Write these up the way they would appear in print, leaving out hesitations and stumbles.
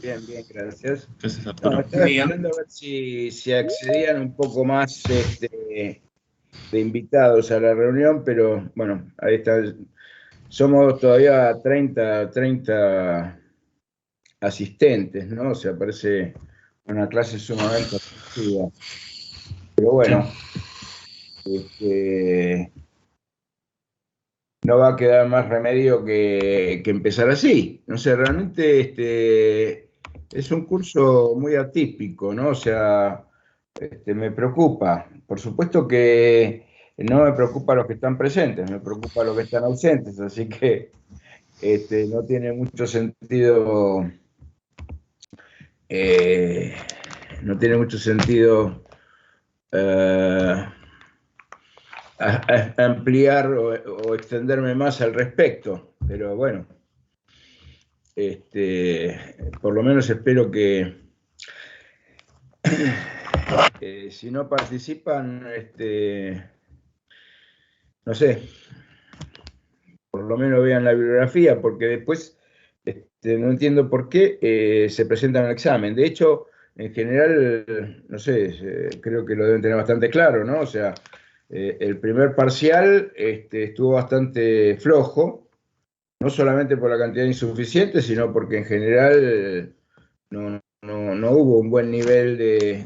Bien, bien, gracias. Gracias, No, Arturo. estaba esperando a ver si accedían un poco más de invitados a la reunión, pero bueno, ahí está. Somos todavía 30 asistentes, ¿no? O sea, parece una clase sumamente atractiva. Pero bueno, este, no va a quedar más remedio que empezar así. No sé, realmente es un curso muy atípico, ¿no? O sea, me preocupa. Por supuesto que no me preocupa los que están presentes, me preocupa los que están ausentes, así que no tiene mucho sentido, eh, no tiene mucho sentido ampliar o extenderme más al respecto, pero bueno, por lo menos espero que si no participan, no sé, por lo menos vean la bibliografía, porque después no entiendo por qué se presentan al examen. De hecho, en general, no sé, creo que lo deben tener bastante claro, ¿no? O sea, el primer parcial estuvo bastante flojo, no solamente por la cantidad insuficiente, sino porque en general no hubo un buen nivel de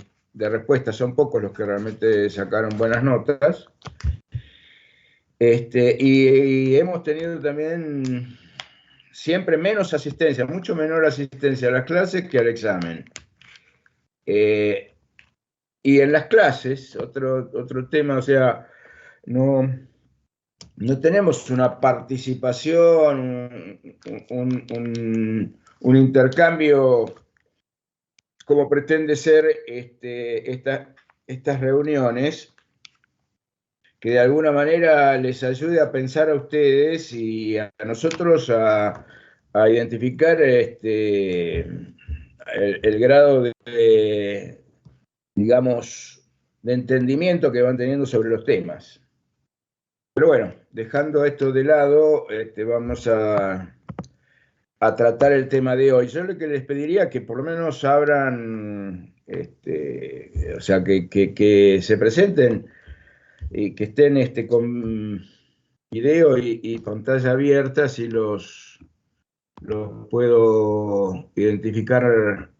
respuesta. Son pocos los que realmente sacaron buenas notas. Y hemos tenido también siempre menos asistencia, mucho menor asistencia a las clases que al examen. Y en las clases, otro tema, o sea, no tenemos una participación, un intercambio como pretende ser estas reuniones, que de alguna manera les ayude a pensar a ustedes y a nosotros a identificar el grado digamos, de entendimiento que van teniendo sobre los temas. Pero bueno, dejando esto de lado, vamos a tratar el tema de hoy. Yo lo que les pediría es que por lo menos abran, o sea, que se presenten y que estén con video y pantalla abierta, si los puedo identificar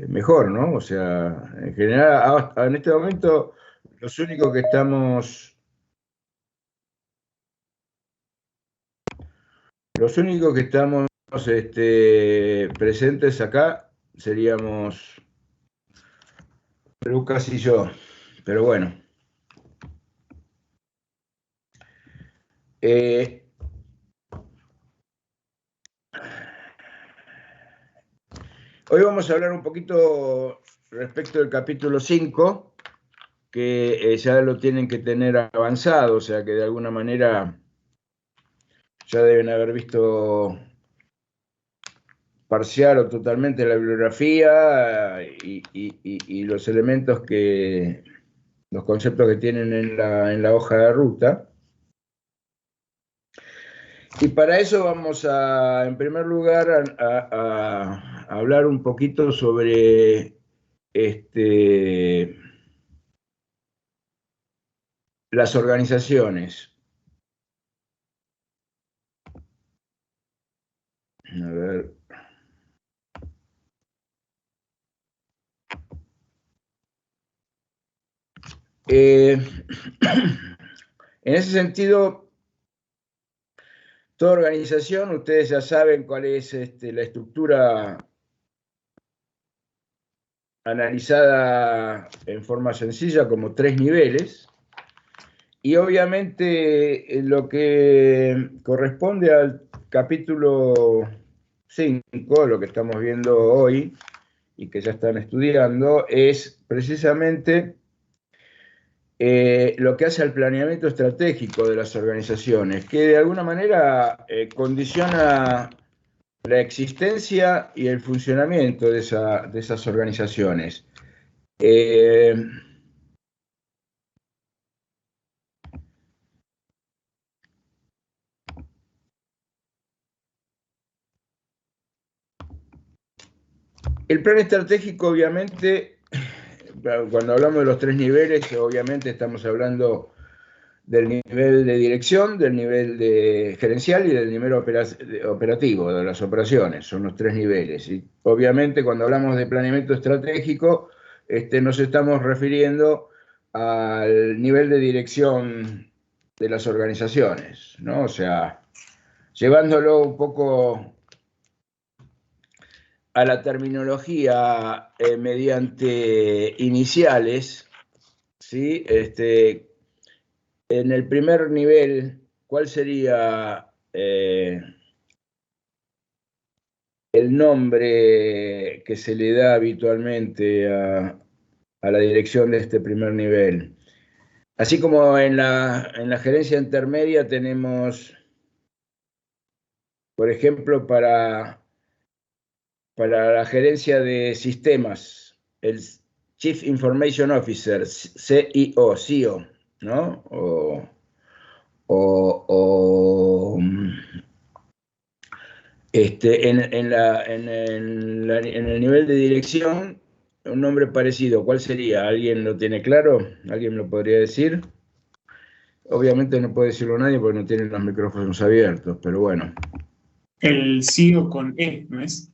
mejor, ¿no? O sea, en general, en este momento, los únicos que estamos presentes acá seríamos Lucas y yo, pero bueno. Hoy vamos a hablar un poquito respecto del capítulo 5, que ya lo tienen que tener avanzado, o sea que de alguna manera ya deben haber visto parcial o totalmente la bibliografía y los elementos los conceptos que tienen en la hoja de ruta. Y para eso vamos en primer lugar, a hablar un poquito sobre las organizaciones. A ver. En ese sentido, toda organización, ustedes ya saben cuál es la estructura analizada en forma sencilla como 3 niveles. Y obviamente lo que corresponde al capítulo 5, lo que estamos viendo hoy y que ya están estudiando, es precisamente lo que hace al planeamiento estratégico de las organizaciones, que de alguna manera condiciona la existencia y el funcionamiento de esas organizaciones. El plan estratégico, obviamente, cuando hablamos de los 3 niveles, obviamente estamos hablando del nivel de dirección, del nivel de gerencial y del nivel operativo, de las operaciones. Son los 3 niveles. Y obviamente cuando hablamos de planeamiento estratégico, nos estamos refiriendo al nivel de dirección de las organizaciones, ¿no? O sea, llevándolo un poco a la terminología mediante iniciales, ¿sí? En el primer nivel, ¿cuál sería el nombre que se le da habitualmente a la dirección de este primer nivel? Así como en la gerencia intermedia tenemos, por ejemplo, para la gerencia de sistemas, el Chief Information Officer, CIO, ¿no? En el nivel de dirección, un nombre parecido, ¿cuál sería? ¿Alguien lo tiene claro? ¿Alguien me lo podría decir? Obviamente no puede decirlo nadie porque no tienen los micrófonos abiertos, pero bueno. El CEO con E, ¿no es?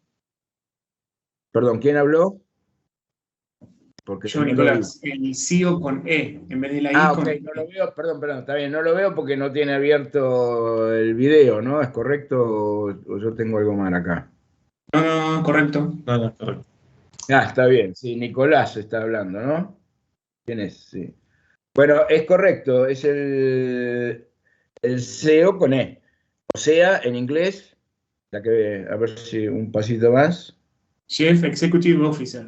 Perdón, ¿quién habló? Porque Yo, no lo vi. Nicolás, el CEO con E, en vez de la I Ah, con ok, no lo veo, perdón, está bien, no lo veo porque no tiene abierto el video, ¿no? ¿Es correcto o yo tengo algo mal acá? No, correcto. No, correcto. Ah, está bien, sí, Nicolás está hablando, ¿no? ¿Quién es? Sí. Bueno, es correcto, es el CEO con E. O sea, en inglés, a ver si un pasito más. Chief Executive Officer.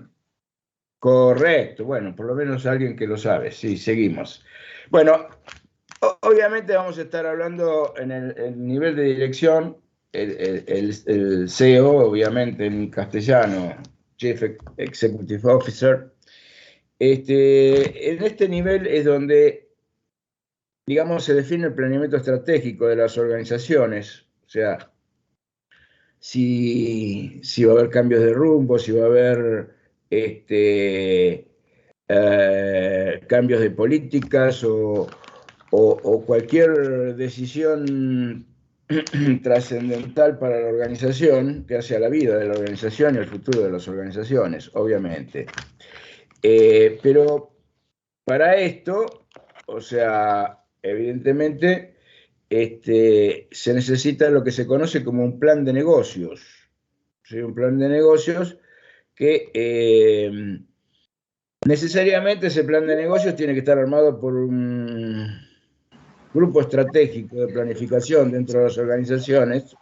Correcto, bueno, por lo menos alguien que lo sabe, sí, seguimos. Bueno, obviamente vamos a estar hablando en el nivel de dirección, el CEO, obviamente en castellano, Chief Executive Officer. En este nivel es donde, digamos, se define el planeamiento estratégico de las organizaciones, o sea, si va a haber cambios de rumbo, si va a haber cambios de políticas o cualquier decisión trascendental para la organización que hace a la vida de la organización y al futuro de las organizaciones, obviamente. Pero para esto, o sea, evidentemente, se necesita lo que se conoce como un plan de negocios. ¿Sí? Un plan de negocios que necesariamente ese plan de negocios tiene que estar armado por un grupo estratégico de planificación dentro de las organizaciones,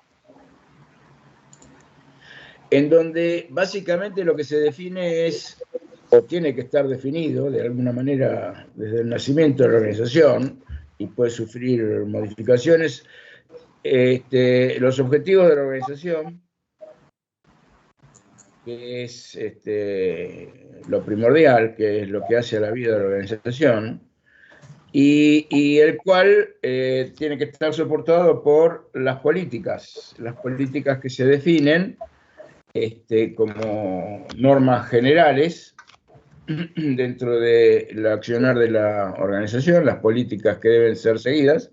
en donde básicamente lo que se define es, o tiene que estar definido de alguna manera desde el nacimiento de la organización, y puede sufrir modificaciones, los objetivos de la organización, que es lo primordial, que es lo que hace a la vida de la organización, y el cual tiene que estar soportado por las políticas que se definen como normas generales dentro del accionar de la organización, las políticas que deben ser seguidas,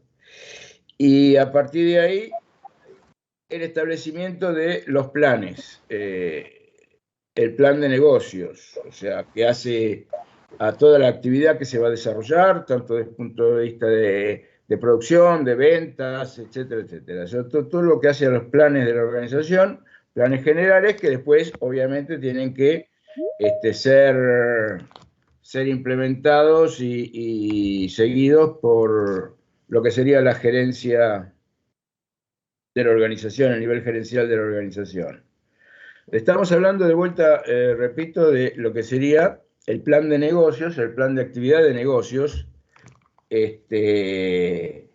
y a partir de ahí el establecimiento de los planes, el plan de negocios, o sea, que hace a toda la actividad que se va a desarrollar, tanto desde el punto de vista de producción, de ventas, etcétera, etcétera. O sea, todo lo que hace a los planes de la organización, planes generales que después obviamente tienen que ser implementados y seguidos por lo que sería la gerencia de la organización, el nivel gerencial de la organización. Estamos hablando de vuelta, repito, de lo que sería el plan de negocios, el plan de actividad de negocios, que,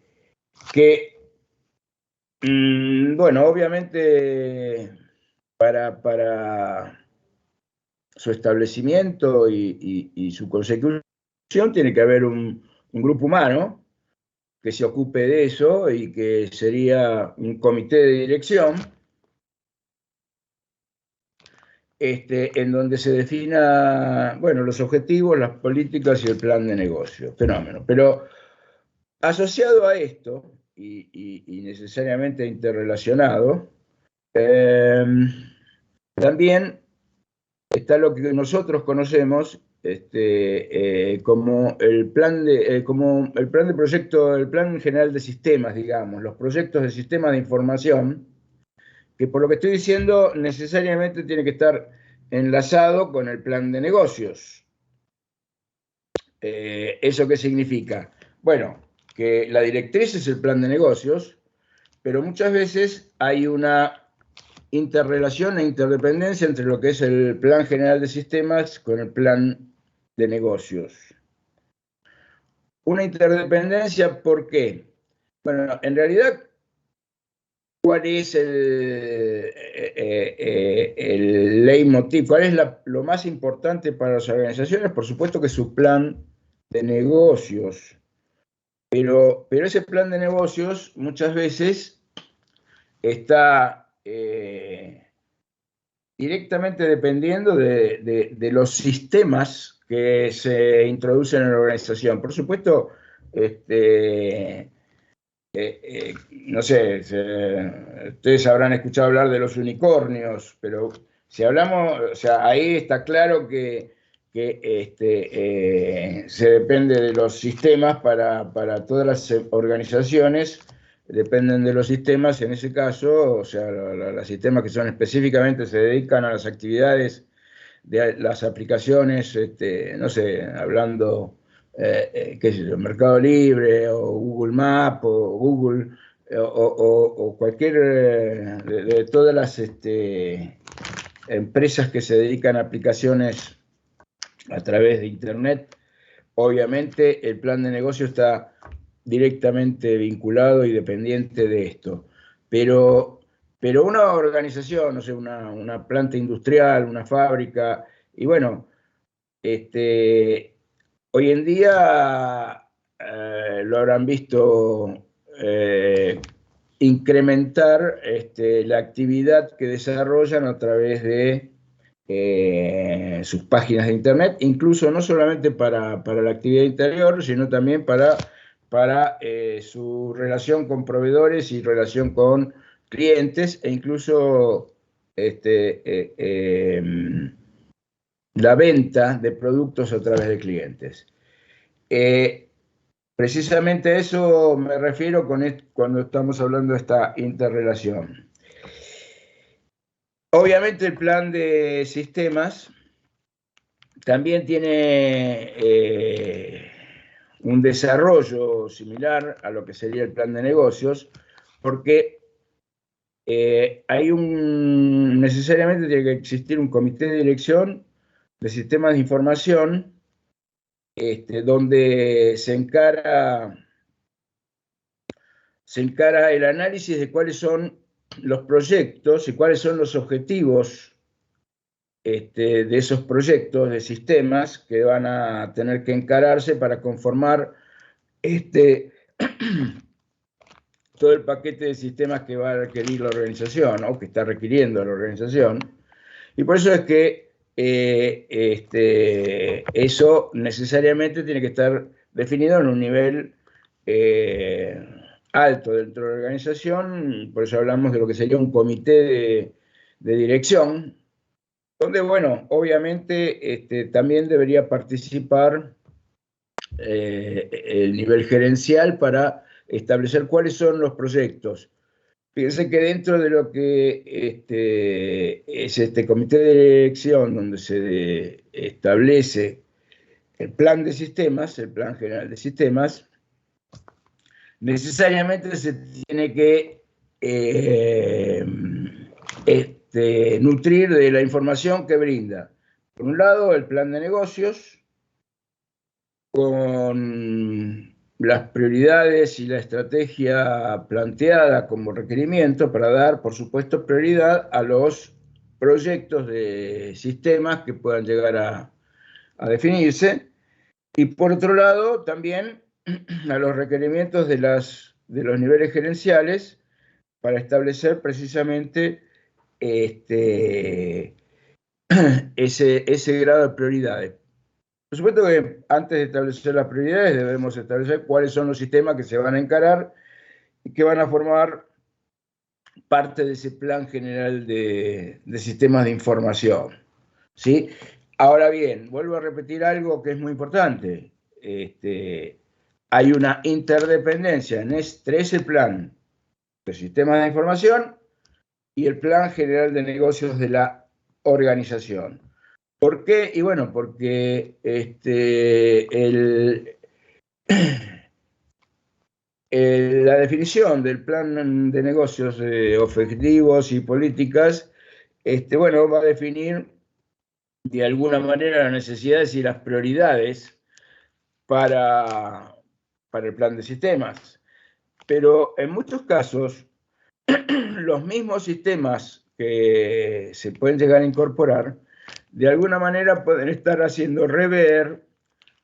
bueno, obviamente para su establecimiento y su consecución tiene que haber un grupo humano que se ocupe de eso y que sería un comité de dirección en donde se defina, bueno, los objetivos, las políticas y el plan de negocio, fenómeno. Pero asociado a esto, y necesariamente interrelacionado, también está lo que nosotros conocemos como el plan de proyecto, el plan general de sistemas, digamos, los proyectos de sistemas de información, que por lo que estoy diciendo necesariamente tiene que estar enlazado con el plan de negocios. ¿Eso qué significa? Bueno, que la directriz es el plan de negocios, pero muchas veces hay una interrelación e interdependencia entre lo que es el plan general de sistemas con el plan de negocios. Una interdependencia, ¿por qué? Bueno, en realidad, ¿cuál es el leitmotiv? ¿Cuál es lo más importante para las organizaciones? Por supuesto que su plan de negocios. Pero ese plan de negocios muchas veces está directamente dependiendo de los sistemas que se introducen en la organización. Por supuesto, no sé, ustedes habrán escuchado hablar de los unicornios, pero si hablamos, o sea, ahí está claro que se depende de los sistemas para todas las organizaciones, dependen de los sistemas, en ese caso, o sea, los sistemas que son específicamente se dedican a las actividades de las aplicaciones, no sé, hablando, qué sé yo, Mercado Libre o Google Maps o Google o cualquier de todas las empresas que se dedican a aplicaciones a través de Internet. Obviamente el plan de negocio está directamente vinculado y dependiente de esto. Pero una organización, no sé, una planta industrial, una fábrica, y bueno, hoy en día lo habrán visto incrementar la actividad que desarrollan a través de sus páginas de internet, incluso no solamente para la actividad interior, sino también para su relación con proveedores y relación con clientes, e incluso la venta de productos a través de clientes. Precisamente a eso me refiero cuando estamos hablando de esta interrelación. Obviamente el plan de sistemas también tiene un desarrollo similar a lo que sería el plan de negocios, porque necesariamente tiene que existir un comité de dirección de sistemas de información, donde se encara el análisis de cuáles son los proyectos y cuáles son los objetivos de esos proyectos de sistemas que van a tener que encararse para conformar todo el paquete de sistemas que va a requerir la organización, o que está requiriendo la organización. Y por eso es que eso necesariamente tiene que estar definido en un nivel alto dentro de la organización. Por eso hablamos de lo que sería un comité de dirección, donde, bueno, obviamente también debería participar el nivel gerencial para establecer cuáles son los proyectos. Fíjense que dentro de lo que es este comité de dirección, donde se establece el plan de sistemas, el plan general de sistemas, necesariamente se tiene que nutrir de la información que brinda. Por un lado, el plan de negocios, con las prioridades y la estrategia planteada como requerimiento para dar, por supuesto, prioridad a los proyectos de sistemas que puedan llegar a definirse. Y por otro lado, también a los requerimientos de los niveles gerenciales para establecer precisamente ese grado de prioridades. Por supuesto que antes de establecer las prioridades debemos establecer cuáles son los sistemas que se van a encarar y que van a formar parte de ese plan general de sistemas de información, ¿sí? Ahora bien, vuelvo a repetir algo que es muy importante. Hay una interdependencia entre ese plan de sistemas de información y el plan general de negocios de la organización. ¿Por qué? Y bueno, porque la definición del plan de negocios, objetivos y políticas, bueno, va a definir de alguna manera las necesidades y las prioridades para el plan de sistemas. Pero en muchos casos, los mismos sistemas que se pueden llegar a incorporar, de alguna manera pueden estar haciendo rever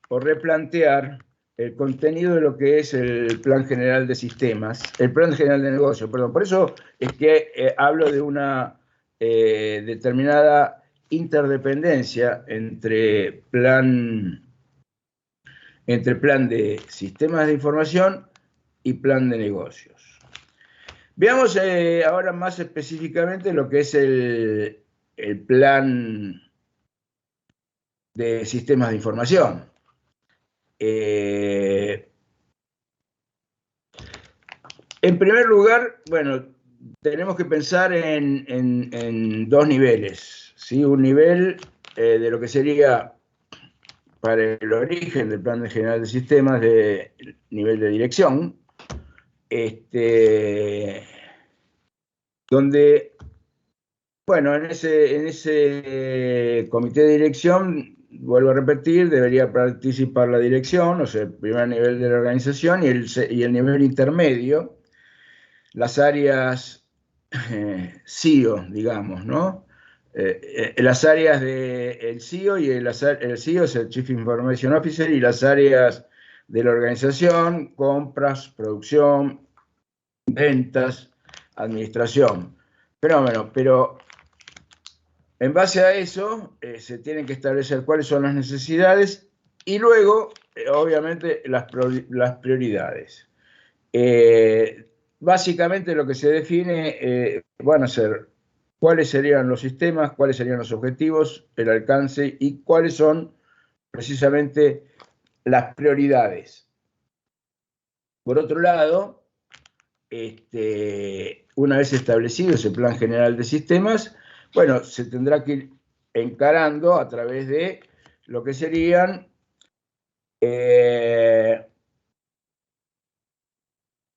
o replantear el contenido de lo que es el plan general de sistemas, el plan general de negocio, perdón. Por eso es que hablo de una determinada interdependencia entre plan de sistemas de información y plan de negocios. Veamos ahora más específicamente lo que es el plan de sistemas de información. En primer lugar, bueno, tenemos que pensar en dos niveles, ¿sí? Un nivel de lo que sería para el origen del plan general de sistemas de nivel de dirección, donde, bueno, en ese comité de dirección, vuelvo a repetir, debería participar la dirección, o sea, el primer nivel de la organización y el nivel intermedio, las áreas CEO, digamos, ¿no? Las áreas del CEO y el CEO es el Chief Information Officer, y las áreas de la organización, compras, producción, ventas, administración. Fenómeno, pero en base a eso se tienen que establecer cuáles son las necesidades y luego, obviamente, las prioridades. Básicamente lo que se define van a ser cuáles serían los sistemas, cuáles serían los objetivos, el alcance y cuáles son precisamente las prioridades. Por otro lado, una vez establecido ese plan general de sistemas, bueno, se tendrá que ir encarando a través de lo que serían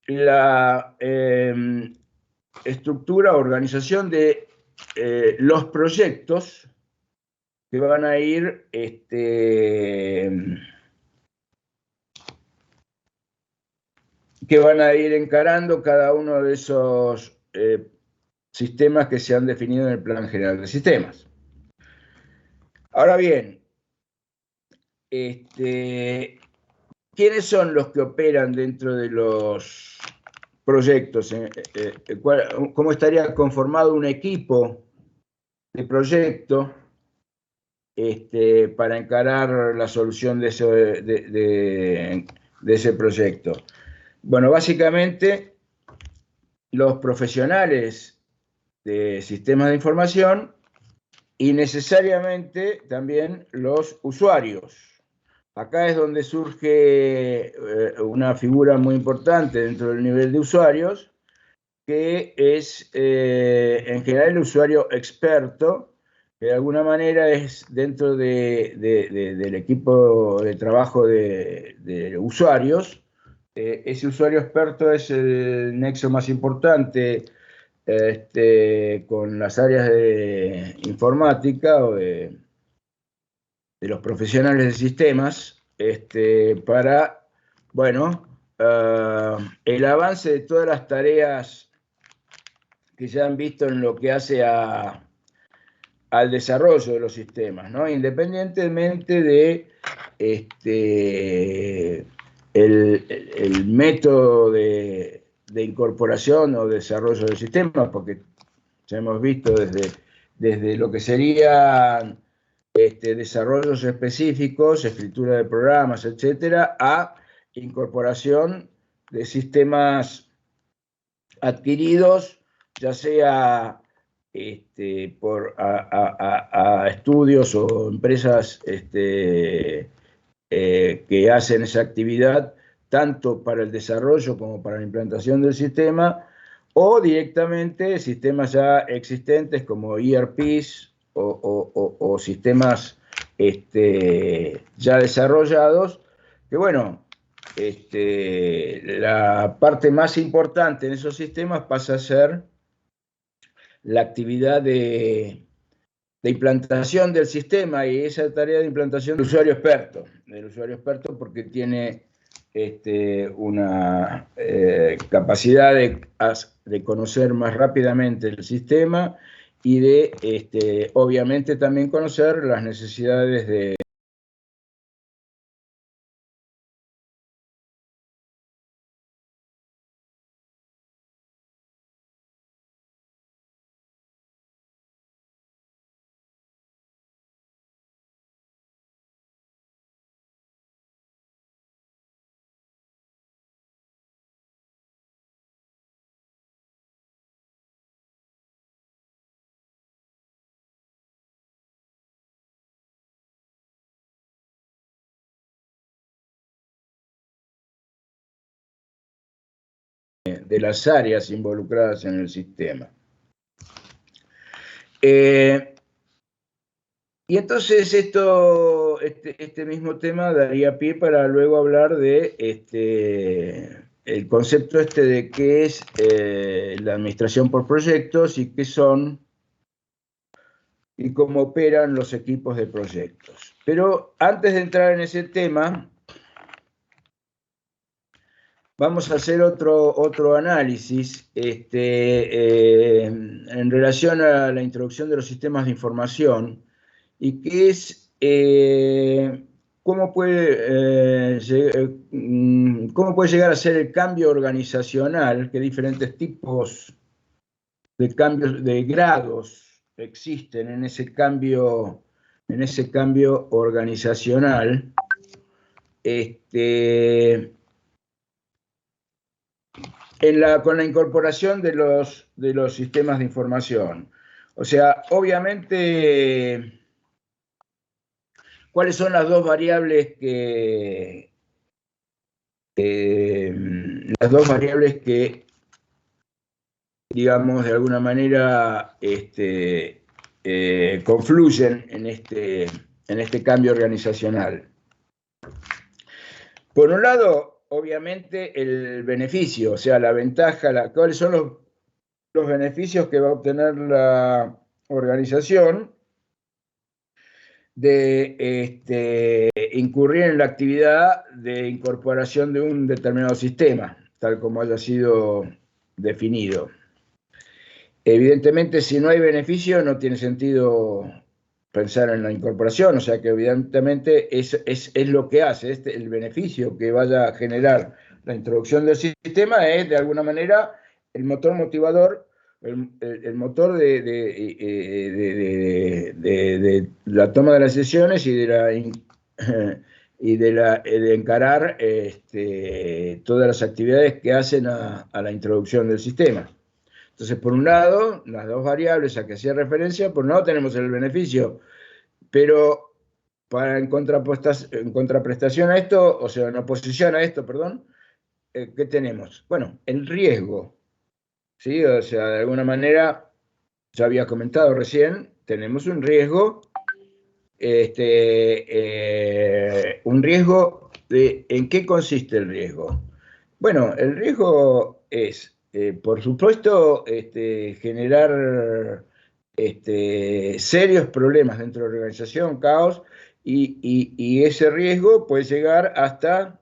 la estructura, organización de los proyectos que van a ir encarando cada uno de esos sistemas que se han definido en el Plan General de Sistemas. Ahora bien, ¿quiénes son los que operan dentro de los proyectos? ¿Cómo estaría conformado un equipo de proyecto para encarar la solución de ese proyecto? Bueno, básicamente los profesionales de sistemas de información y necesariamente también los usuarios. Acá es donde surge una figura muy importante dentro del nivel de usuarios, que es en general el usuario experto, que de alguna manera es dentro del equipo de trabajo de usuarios. Ese usuario experto es el nexo más importante con las áreas de informática o de los profesionales de sistemas para, bueno, el avance de todas las tareas que se han visto en lo que hace al desarrollo de los sistemas, ¿no? Independientemente de el método de incorporación o desarrollo del sistema, porque ya hemos visto desde desde lo que serían desarrollos específicos, escritura de programas, etcétera, a incorporación de sistemas adquiridos, ya sea a estudios o empresas que hacen esa actividad tanto para el desarrollo como para la implantación del sistema, o directamente sistemas ya existentes como ERPs o sistemas ya desarrollados, que bueno, la parte más importante en esos sistemas pasa a ser la actividad de implantación del sistema, y esa tarea de implantación del usuario experto porque tiene una capacidad de conocer más rápidamente el sistema y de, obviamente, también conocer las necesidades de las áreas involucradas en el sistema. Y entonces este mismo tema daría pie para luego hablar de el concepto de qué es la administración por proyectos y qué son y cómo operan los equipos de proyectos. Pero antes de entrar en ese tema, vamos a hacer otro análisis en relación a la introducción de los sistemas de información, y que es cómo puede llegar a ser el cambio organizacional, que diferentes tipos de cambios, de grados existen en ese cambio organizacional, con la incorporación de los sistemas de información. O sea, obviamente, ¿cuáles son las dos variables que digamos, de alguna manera confluyen en este cambio organizacional? Por un lado, obviamente, el beneficio, o sea, la ventaja, ¿cuáles son los beneficios que va a obtener la organización de incurrir en la actividad de incorporación de un determinado sistema, tal como haya sido definido? Evidentemente, si no hay beneficio, no tiene sentido pensar en la incorporación, o sea que evidentemente es lo que hace, el beneficio que vaya a generar la introducción del sistema es, de alguna manera, el motor motivador, el motor de la toma de las decisiones y de encarar todas las actividades que hacen a la introducción del sistema. Entonces, por un lado, las dos variables a que hacía referencia, por un lado tenemos el beneficio, pero en contraprestación a esto, o sea, en oposición a esto, perdón, ¿qué tenemos? Bueno, el riesgo, ¿sí? O sea, de alguna manera, ya había comentado recién, tenemos un riesgo, ¿en qué consiste el riesgo? Bueno, el riesgo es, por supuesto, generar serios problemas dentro de la organización, caos, y ese riesgo puede llegar hasta,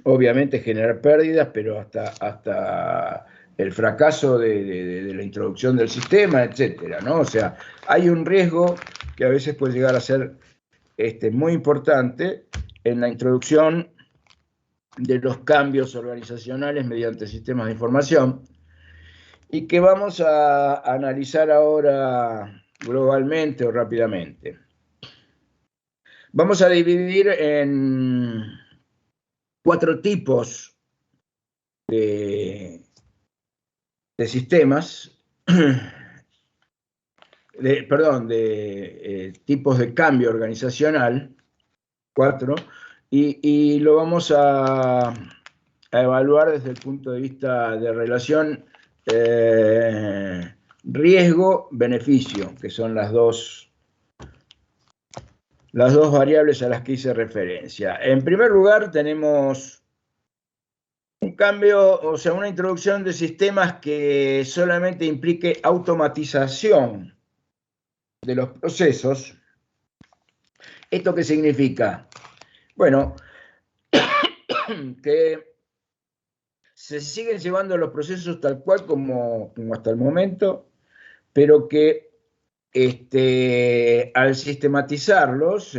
obviamente, generar pérdidas, pero hasta el fracaso de la introducción del sistema, etcétera, ¿no? O sea, hay un riesgo que a veces puede llegar a ser muy importante en la introducción de los cambios organizacionales mediante sistemas de información. y que vamos a analizar ahora globalmente o rápidamente. Vamos a dividir en 4 tipos de sistemas, tipos de cambio organizacional, 4, y lo vamos a evaluar desde el punto de vista de relación riesgo-beneficio, que son las dos variables a las que hice referencia. En primer lugar, tenemos un cambio, o sea, una introducción de sistemas que solamente implique automatización de los procesos. ¿Esto qué significa? Bueno, que se siguen llevando los procesos tal cual como hasta el momento, pero que al sistematizarlos,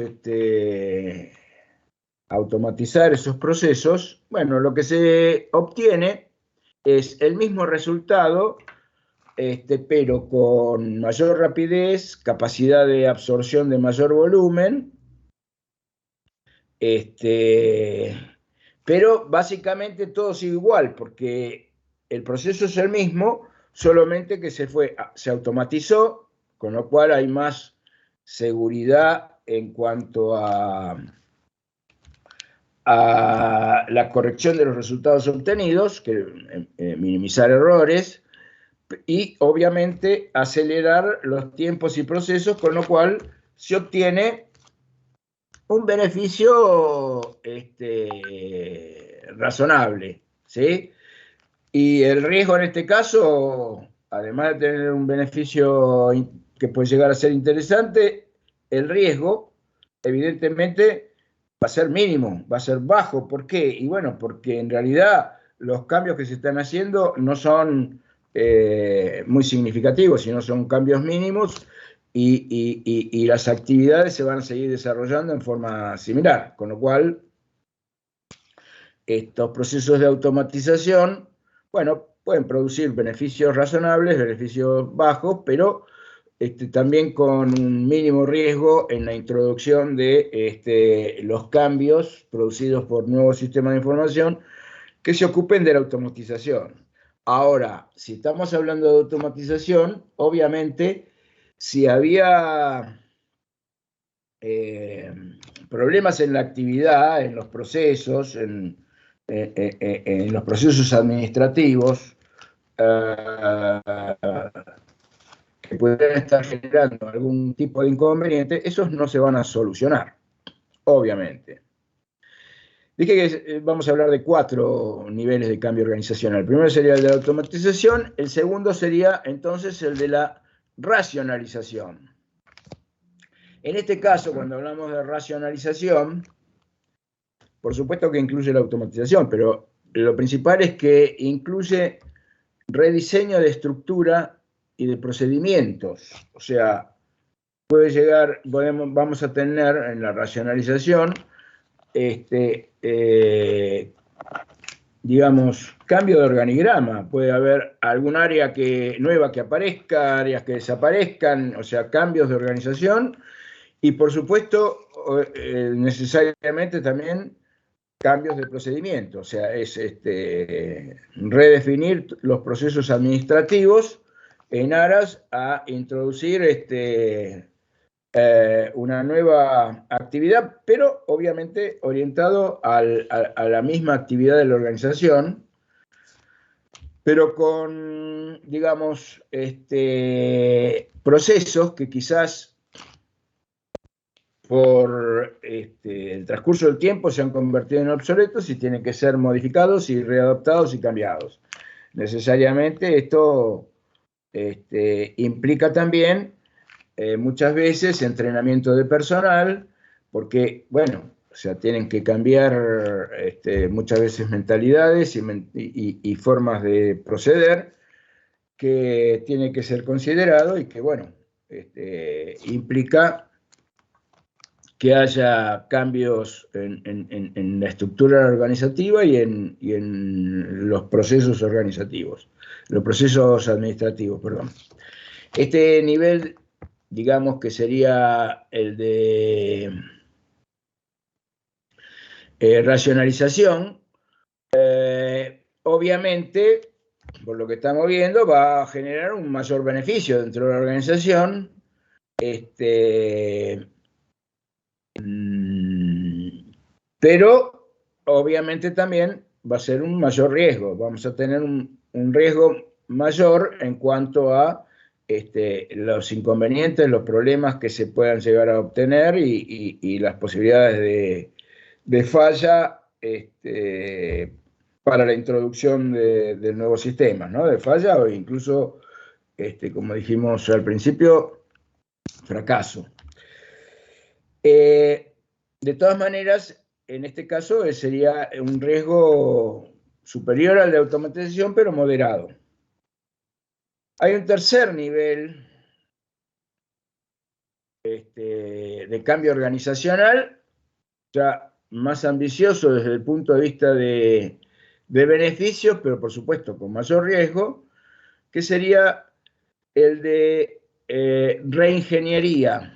automatizar esos procesos, bueno, lo que se obtiene es el mismo resultado, pero con mayor rapidez, capacidad de absorción de mayor volumen, pero básicamente todo sigue igual, porque el proceso es el mismo, solamente que se automatizó, con lo cual hay más seguridad en cuanto a la corrección de los resultados obtenidos, que minimizar errores, y obviamente acelerar los tiempos y procesos, con lo cual se obtiene un beneficio razonable, ¿sí? Y el riesgo en este caso, además de tener un beneficio que puede llegar a ser interesante, el riesgo, evidentemente, va a ser mínimo, va a ser bajo. ¿Por qué? Y bueno, porque en realidad los cambios que se están haciendo no son muy significativos, sino son cambios mínimos y las actividades se van a seguir desarrollando en forma similar, con lo cual estos procesos de automatización, bueno, pueden producir beneficios razonables, beneficios bajos, pero también con un mínimo riesgo en la introducción de los cambios producidos por nuevos sistemas de información que se ocupen de la automatización. Ahora, si estamos hablando de automatización, obviamente, si había problemas en la actividad, en los procesos, en los procesos administrativos, que pudieran estar generando algún tipo de inconveniente, esos no se van a solucionar, obviamente. Dije que vamos a hablar de 4 niveles de cambio organizacional. El primero sería el de la automatización, el segundo sería entonces el de la racionalización. En este caso, cuando hablamos de racionalización, por supuesto que incluye la automatización, pero lo principal es que incluye rediseño de estructura y de procedimientos. O sea, vamos a tener en la racionalización, digamos, cambio de organigrama. Puede haber algún área nueva que aparezca, áreas que desaparezcan, o sea, cambios de organización. Y por supuesto, necesariamente también cambios de procedimiento, o sea, es redefinir los procesos administrativos en aras a introducir una nueva actividad, pero obviamente orientado a la misma actividad de la organización, pero con, digamos, procesos que quizás por el transcurso del tiempo se han convertido en obsoletos y tienen que ser modificados y readaptados y cambiados. Necesariamente esto implica también muchas veces entrenamiento de personal, porque, bueno, o sea, tienen que cambiar muchas veces mentalidades y formas de proceder que tiene que ser considerado y que, bueno, implica que haya cambios en la estructura organizativa y en los procesos organizativos, los procesos administrativos, perdón. Este nivel, digamos que sería el de racionalización, obviamente, por lo que estamos viendo, va a generar un mayor beneficio dentro de la organización, pero obviamente también va a ser un mayor riesgo. Vamos a tener un riesgo mayor en cuanto a los inconvenientes, los problemas que se puedan llegar a obtener y las posibilidades de falla para la introducción del nuevo sistema, ¿no? De falla o incluso, como dijimos al principio, fracaso. De todas maneras, en este caso sería un riesgo superior al de automatización, pero moderado. Hay un tercer nivel de cambio organizacional, ya más ambicioso desde el punto de vista de beneficios, pero por supuesto con mayor riesgo, que sería el de reingeniería.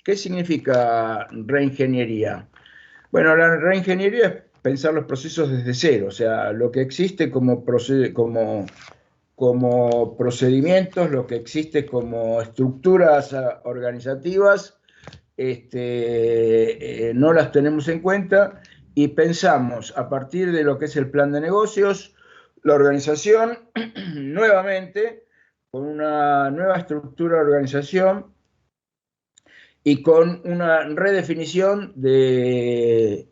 ¿Qué significa reingeniería? Bueno, la reingeniería es pensar los procesos desde cero, o sea, lo que existe como procedimientos, lo que existe como estructuras organizativas, no las tenemos en cuenta y pensamos a partir de lo que es el plan de negocios, la organización, nuevamente, con una nueva estructura de organización y con una redefinición de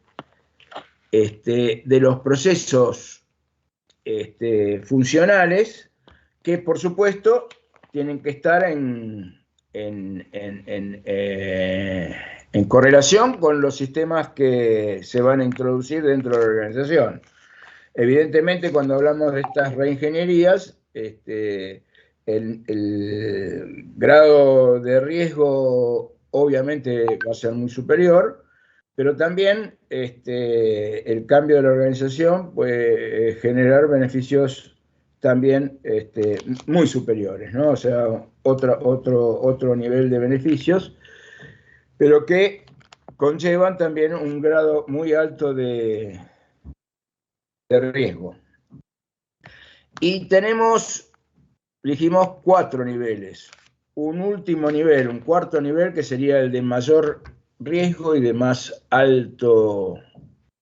los procesos funcionales que, por supuesto, tienen que estar en correlación con los sistemas que se van a introducir dentro de la organización. Evidentemente, cuando hablamos de estas reingenierías, el grado de riesgo obviamente va a ser muy superior, pero también el cambio de la organización puede generar beneficios también muy superiores, ¿no? O sea, otro nivel de beneficios, pero que conllevan también un grado muy alto de riesgo. Y tenemos, dijimos, 4 niveles. Un último nivel, un cuarto nivel, que sería el de mayor riesgo y de más alto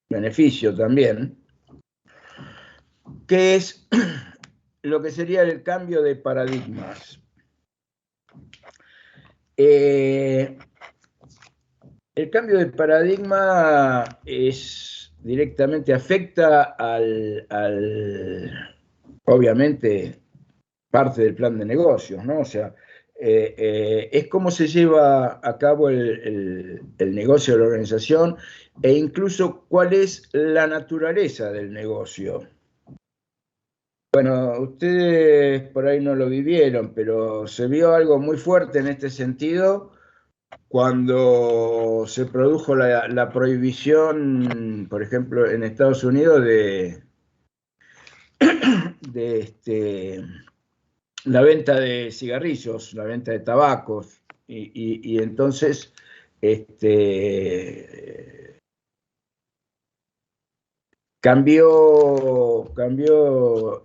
beneficio también, que es lo que sería el cambio de paradigmas. El cambio de paradigma directamente afecta obviamente, parte del plan de negocios, ¿no? O sea, es cómo se lleva a cabo el negocio de la organización e incluso cuál es la naturaleza del negocio. Bueno, ustedes por ahí no lo vivieron, pero se vio algo muy fuerte en este sentido cuando se produjo la prohibición, por ejemplo, en Estados Unidos de la venta de cigarrillos, la venta de tabacos, y entonces cambió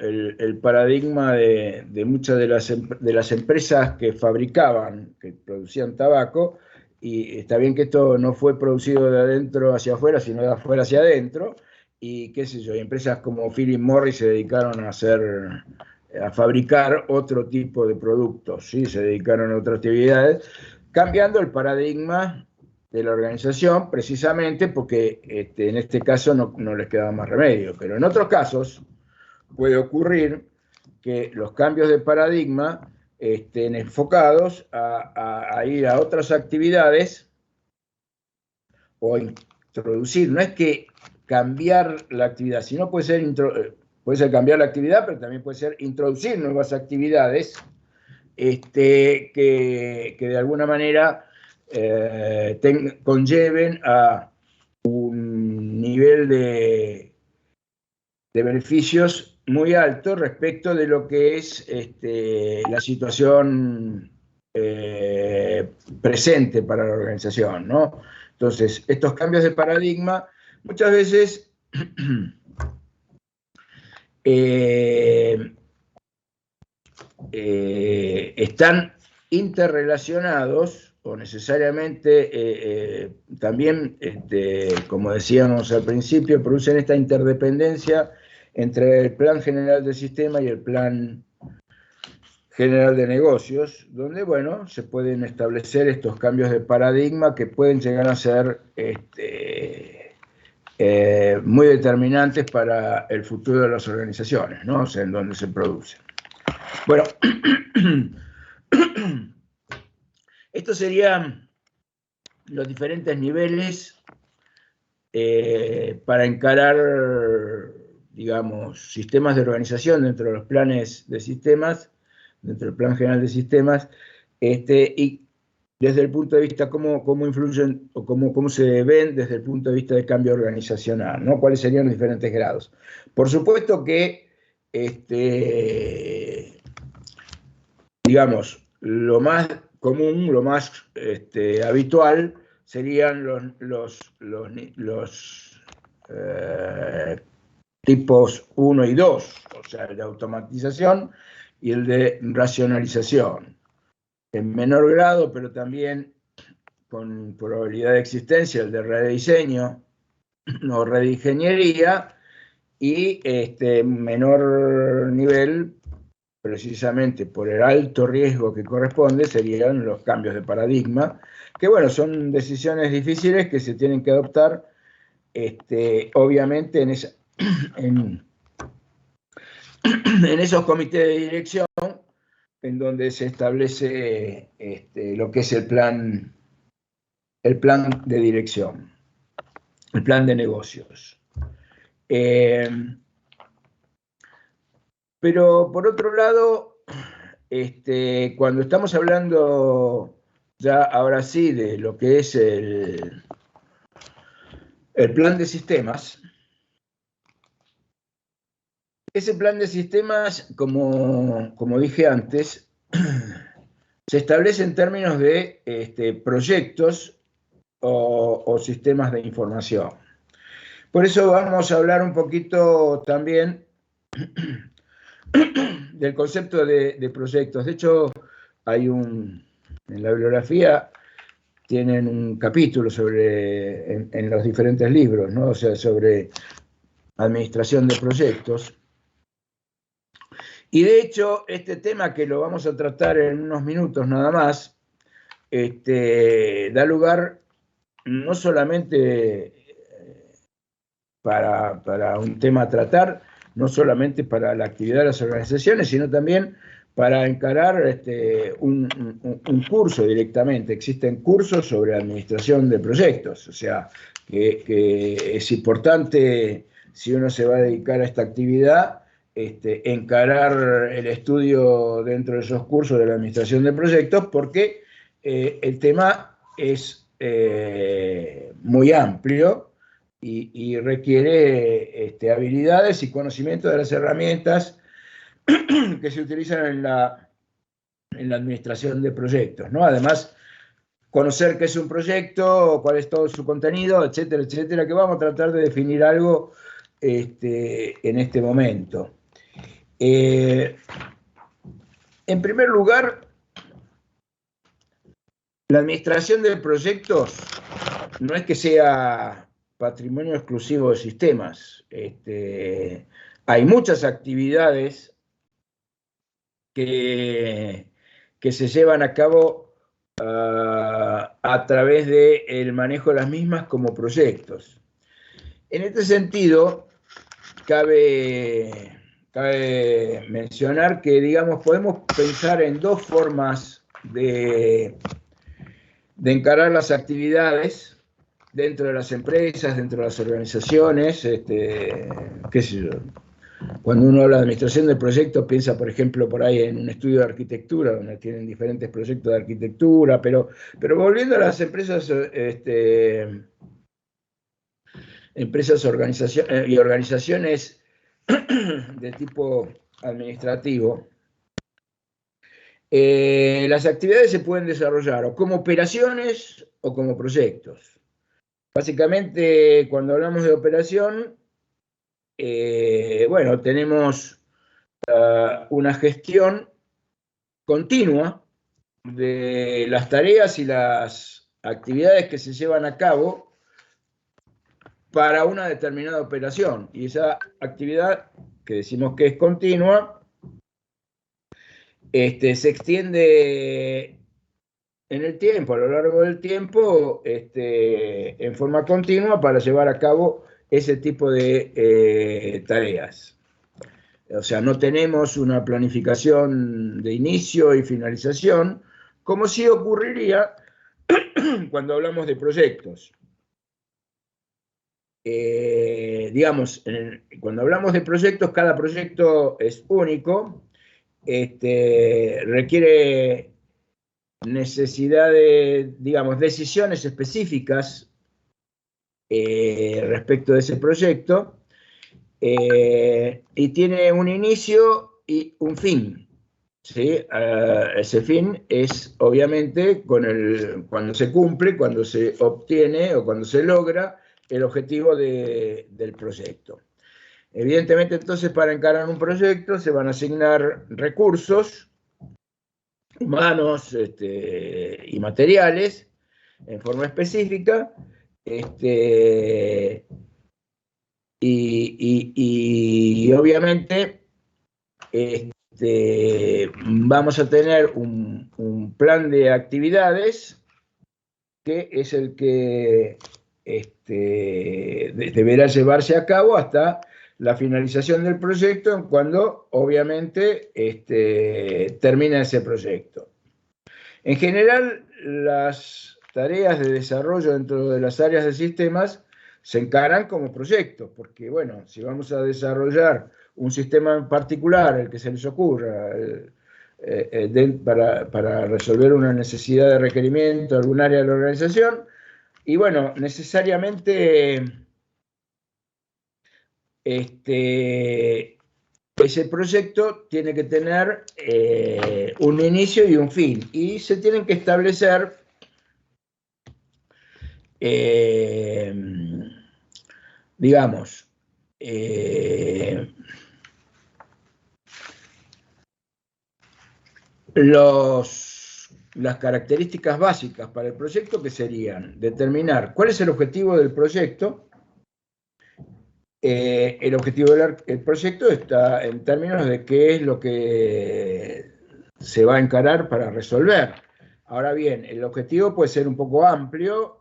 el paradigma de muchas de las empresas que fabricaban, que producían tabaco, y está bien que esto no fue producido de adentro hacia afuera, sino de afuera hacia adentro, y qué sé yo, empresas como Philip Morris se dedicaron a fabricar otro tipo de productos, ¿sí? Se dedicaron a otras actividades, cambiando el paradigma de la organización, precisamente porque en este caso no les quedaba más remedio. Pero en otros casos puede ocurrir que los cambios de paradigma estén enfocados a ir a otras actividades o introducir. No es que cambiar la actividad, sino puede ser cambiar la actividad, pero también puede ser introducir nuevas actividades que de alguna manera conlleven a un nivel de beneficios muy alto respecto de lo que es la situación presente para la organización, ¿no? Entonces, estos cambios de paradigma muchas veces están interrelacionados o necesariamente también, como decíamos al principio, producen esta interdependencia entre el plan general del sistema y el plan general de negocios, donde, bueno, se pueden establecer estos cambios de paradigma que pueden llegar a ser muy determinantes para el futuro de las organizaciones, ¿no? O sea, en donde se producen. Bueno, estos serían los diferentes niveles para encarar, digamos, sistemas de organización dentro de los planes de sistemas, dentro del plan general de sistemas, y desde el punto de vista cómo influyen o cómo se ven desde el punto de vista de cambio organizacional, ¿no? ¿Cuáles serían los diferentes grados? Por supuesto que, digamos, lo más común, lo más habitual serían los tipos 1 y 2, o sea, el de automatización y el de racionalización. En menor grado, pero también con probabilidad de existencia, el de rediseño o reingeniería, y menor nivel, precisamente por el alto riesgo que corresponde, serían los cambios de paradigma, que bueno, son decisiones difíciles que se tienen que adoptar, obviamente en esos comités de dirección, en donde se establece lo que es el plan de dirección, el plan de negocios. Pero por otro lado, cuando estamos hablando ya ahora sí de lo que es el plan de sistemas, ese plan de sistemas, como dije antes, se establece en términos de proyectos o sistemas de información. Por eso vamos a hablar un poquito también del concepto de proyectos. De hecho, en la bibliografía tienen un capítulo en los diferentes libros, ¿no? O sea, sobre administración de proyectos. Y de hecho, este tema, que lo vamos a tratar en unos minutos nada más, da lugar no solamente para un tema a tratar, no solamente para la actividad de las organizaciones, sino también para encarar un curso directamente. Existen cursos sobre administración de proyectos, o sea, que es importante, si uno se va a dedicar a esta actividad, encarar el estudio dentro de esos cursos de la administración de proyectos, porque el tema es muy amplio y requiere habilidades y conocimiento de las herramientas que se utilizan en la administración de proyectos, ¿no? Además, conocer qué es un proyecto, cuál es todo su contenido, etcétera, etcétera, que vamos a tratar de definir algo en este momento. En primer lugar, la administración de proyectos no es que sea patrimonio exclusivo de sistemas. Hay muchas actividades que se llevan a cabo a través del manejo de las mismas como proyectos. En este sentido, cabe mencionar que, digamos, podemos pensar en dos formas de encarar las actividades dentro de las empresas, dentro de las organizaciones, qué sé yo. Cuando uno habla de administración de proyectos, piensa, por ejemplo, por ahí en un estudio de arquitectura, donde tienen diferentes proyectos de arquitectura, pero volviendo a las empresas, empresas y organizaciones de tipo administrativo, las actividades se pueden desarrollar o como operaciones o como proyectos. Básicamente, cuando hablamos de operación, bueno, tenemos una gestión continua de las tareas y las actividades que se llevan a cabo para una determinada operación. Y esa actividad, que decimos que es continua, se extiende en el tiempo, a lo largo del tiempo, en forma continua para llevar a cabo ese tipo de tareas. O sea, no tenemos una planificación de inicio y finalización, como sí ocurriría cuando hablamos de proyectos. Digamos, cuando hablamos de proyectos, cada proyecto es único, requiere necesidad de, digamos, decisiones específicas respecto de ese proyecto, y tiene un inicio y un fin. ¿Sí? Ese fin es obviamente cuando se cumple, cuando se obtiene o cuando se logra el objetivo del proyecto. Evidentemente, entonces, para encarar un proyecto se van a asignar recursos humanos y materiales en forma específica, y obviamente vamos a tener un plan de actividades que es el que deberá llevarse a cabo hasta la finalización del proyecto, cuando obviamente termina ese proyecto. En general, las tareas de desarrollo dentro de las áreas de sistemas se encaran como proyectos, porque bueno, si vamos a desarrollar un sistema en particular, el que se les ocurra, para resolver una necesidad de requerimiento de algún área de la organización, y bueno, necesariamente ese proyecto tiene que tener un inicio y un fin, y se tienen que establecer digamos, las características básicas para el proyecto, que serían determinar cuál es el objetivo del proyecto. El objetivo del proyecto está en términos de qué es lo que se va a encarar para resolver. Ahora bien, el objetivo puede ser un poco amplio.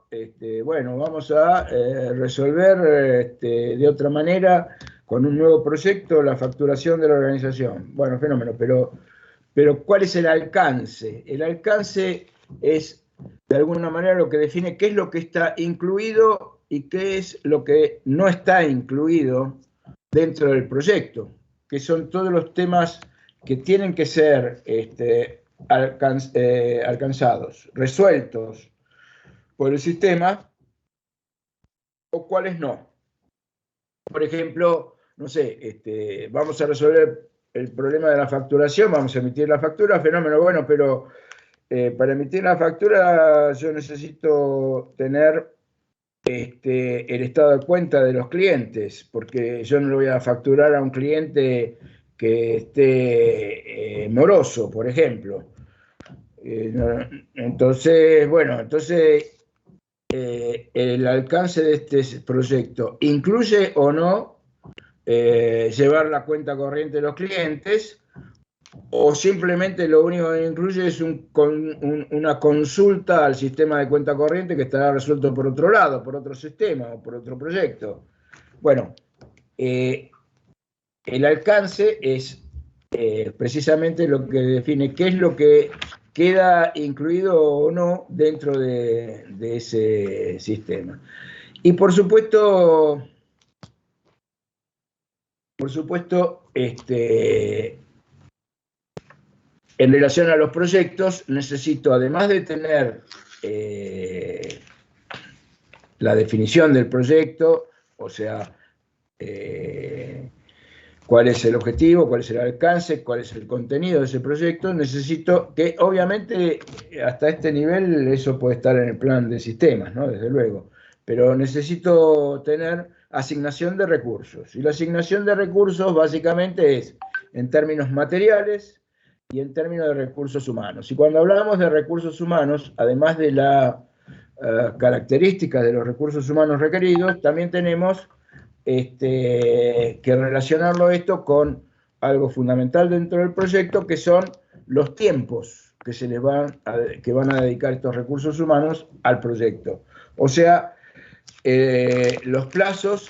Bueno, vamos a resolver de otra manera, con un nuevo proyecto, la facturación de la organización. Bueno, fenómeno, pero ¿cuál es el alcance? El alcance es, de alguna manera, lo que define qué es lo que está incluido y qué es lo que no está incluido dentro del proyecto, que son todos los temas que tienen que ser alcanzados, resueltos por el sistema, o cuáles no. Por ejemplo, no sé, vamos a resolver el problema de la facturación, vamos a emitir la factura, fenómeno, bueno, pero para emitir la factura yo necesito tener el estado de cuenta de los clientes, porque yo no le voy a facturar a un cliente que esté moroso, por ejemplo. Entonces, bueno, el alcance de este proyecto incluye o no llevar la cuenta corriente de los clientes, o simplemente lo único que incluye es una consulta al sistema de cuenta corriente que estará resuelto por otro lado, por otro sistema o por otro proyecto. Bueno, el alcance es precisamente lo que define qué es lo que queda incluido o no dentro de ese sistema. Y por supuesto, por supuesto, en relación a los proyectos, necesito, además de tener la definición del proyecto, o sea, cuál es el objetivo, cuál es el alcance, cuál es el contenido de ese proyecto, necesito que, obviamente, hasta este nivel eso puede estar en el plan de sistemas, ¿no? Desde luego, pero necesito tener asignación de recursos, y la asignación de recursos básicamente es en términos materiales y en términos de recursos humanos. Y cuando hablamos de recursos humanos, además de las características de los recursos humanos requeridos, también tenemos que relacionarlo esto con algo fundamental dentro del proyecto, que son los tiempos que que van a dedicar estos recursos humanos al proyecto. O sea, los plazos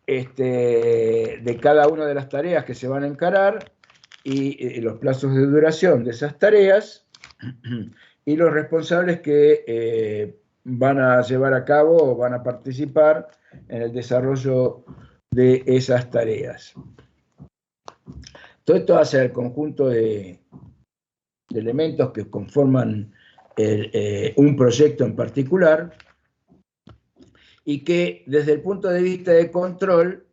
de cada una de las tareas que se van a encarar y los plazos de duración de esas tareas y los responsables que van a llevar a cabo o van a participar en el desarrollo de esas tareas. Todo esto hace el conjunto de elementos que conforman un proyecto en particular y que desde el punto de vista de control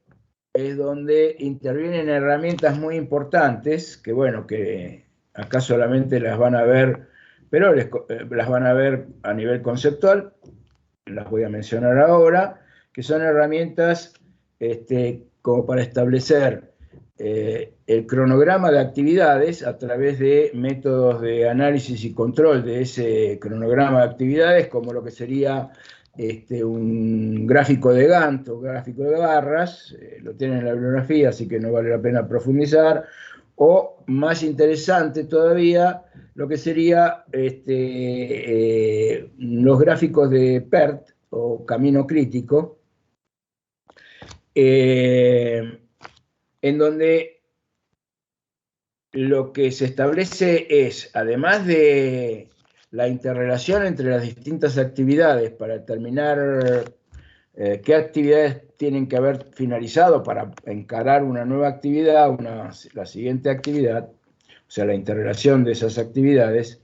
es donde intervienen herramientas muy importantes que, bueno, que acá solamente las van a ver, pero las van a ver a nivel conceptual, las voy a mencionar ahora, que son herramientas como para establecer el cronograma de actividades a través de métodos de análisis y control de ese cronograma de actividades, como lo que sería un gráfico de Gantt o gráfico de barras, lo tienen en la bibliografía, así que no vale la pena profundizar, o más interesante todavía, lo que sería los gráficos de PERT o camino crítico, en donde lo que se establece es, además de la interrelación entre las distintas actividades para determinar qué actividades tienen que haber finalizado para encarar una nueva actividad, la siguiente actividad, o sea, la interrelación de esas actividades,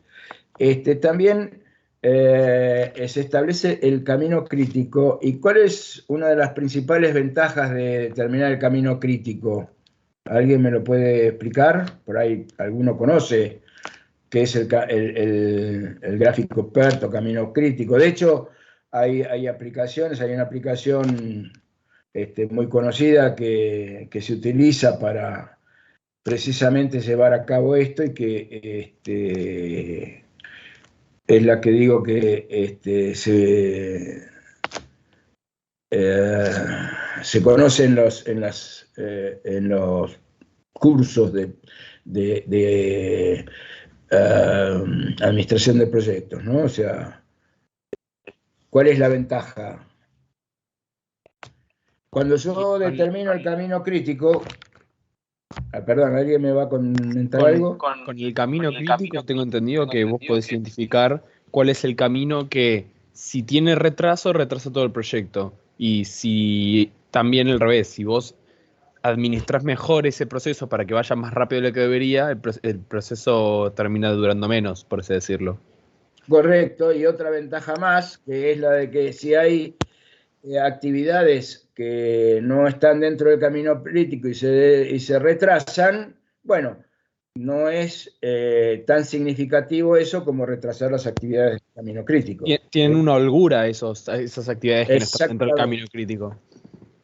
también se establece el camino crítico. ¿Y cuál es una de las principales ventajas de determinar el camino crítico? ¿Alguien me lo puede explicar? Por ahí alguno conoce qué es el gráfico PERT o camino crítico. De hecho, hay aplicaciones, hay una aplicación muy conocida que se utiliza para precisamente llevar a cabo esto y que es la que digo que se conoce en los cursos de administración de proyectos, ¿no? O sea, ¿cuál es la ventaja? Cuando yo determino el camino crítico, perdón, ¿alguien me va a comentar algo? Con el camino crítico tengo entendido que vos podés identificar cuál es el camino que, si tiene retraso, retrasa todo el proyecto. Y si también al revés, si vos administrás mejor ese proceso para que vaya más rápido de lo que debería, el proceso termina durando menos, por así decirlo. Correcto, y otra ventaja más, que es la de que si hay actividades que no están dentro del camino crítico y se retrasan, bueno, no es tan significativo eso como retrasar las actividades del camino crítico. Tienen una holgura esas actividades que no están dentro del camino crítico.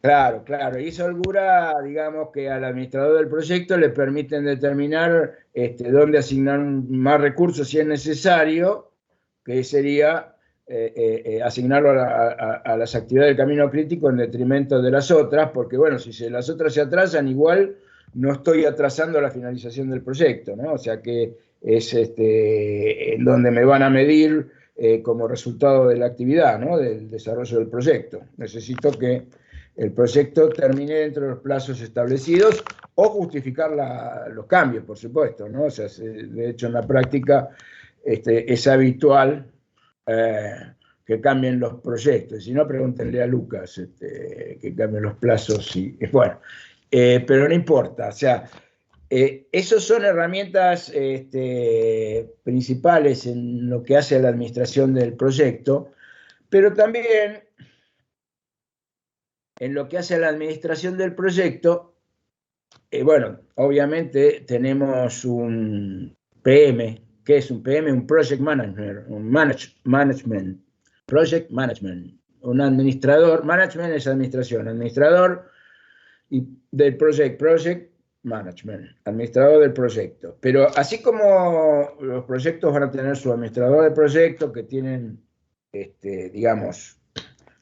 Claro, claro, y esa holgura, digamos que al administrador del proyecto le permiten determinar dónde asignar más recursos si es necesario, que sería asignarlo a las actividades del camino crítico en detrimento de las otras, porque bueno, si las otras se atrasan, igual no estoy atrasando la finalización del proyecto, ¿no? O sea que es en donde me van a medir como resultado de la actividad, ¿no? Del desarrollo del proyecto. Necesito que el proyecto termine dentro de los plazos establecidos o justificar los cambios, por supuesto, ¿no? O sea, de hecho, en la práctica es habitual que cambien los proyectos. Si no, pregúntenle a Lucas que cambien los plazos. Bueno, pero no importa. O sea, esas son herramientas principales en lo que hace a la administración del proyecto, pero también en lo que hace a la administración del proyecto, bueno, obviamente tenemos un PM. ¿Qué es un PM? Un Project Manager, un Management, Project Management. Un administrador, management es administración, administrador y del project management, administrador del proyecto. Pero así como los proyectos van a tener su administrador de proyecto, que tienen, digamos,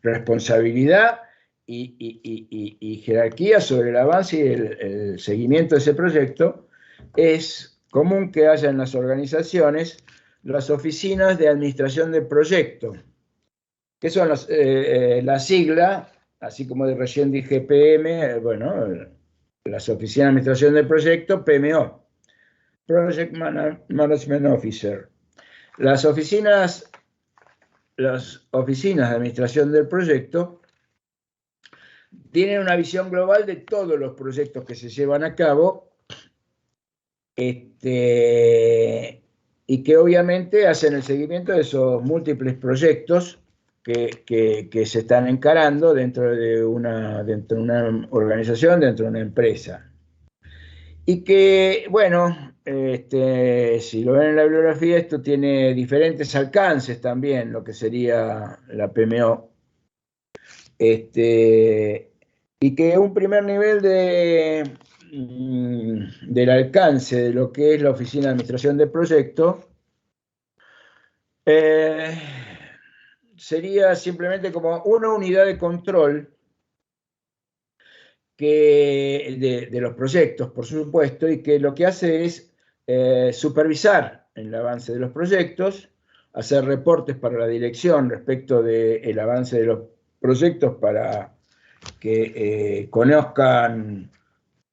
responsabilidad y jerarquía sobre el avance y el seguimiento de ese proyecto, es común que haya en las organizaciones las oficinas de administración de proyecto, que son la sigla, así como recién dije PM, bueno, las oficinas de administración del proyecto, PMO, Project Management Officer. Las oficinas de administración del proyecto tienen una visión global de todos los proyectos que se llevan a cabo, y que obviamente hacen el seguimiento de esos múltiples proyectos que se están encarando dentro de una organización, dentro de una empresa. Y que, bueno, si lo ven en la bibliografía, esto tiene diferentes alcances también, lo que sería la PMO. Y que un primer nivel del alcance de lo que es la Oficina de Administración de Proyectos sería simplemente como una unidad de control de los proyectos, por supuesto, y que lo que hace es supervisar el avance de los proyectos, hacer reportes para la dirección respecto del avance de los proyectos para que conozcan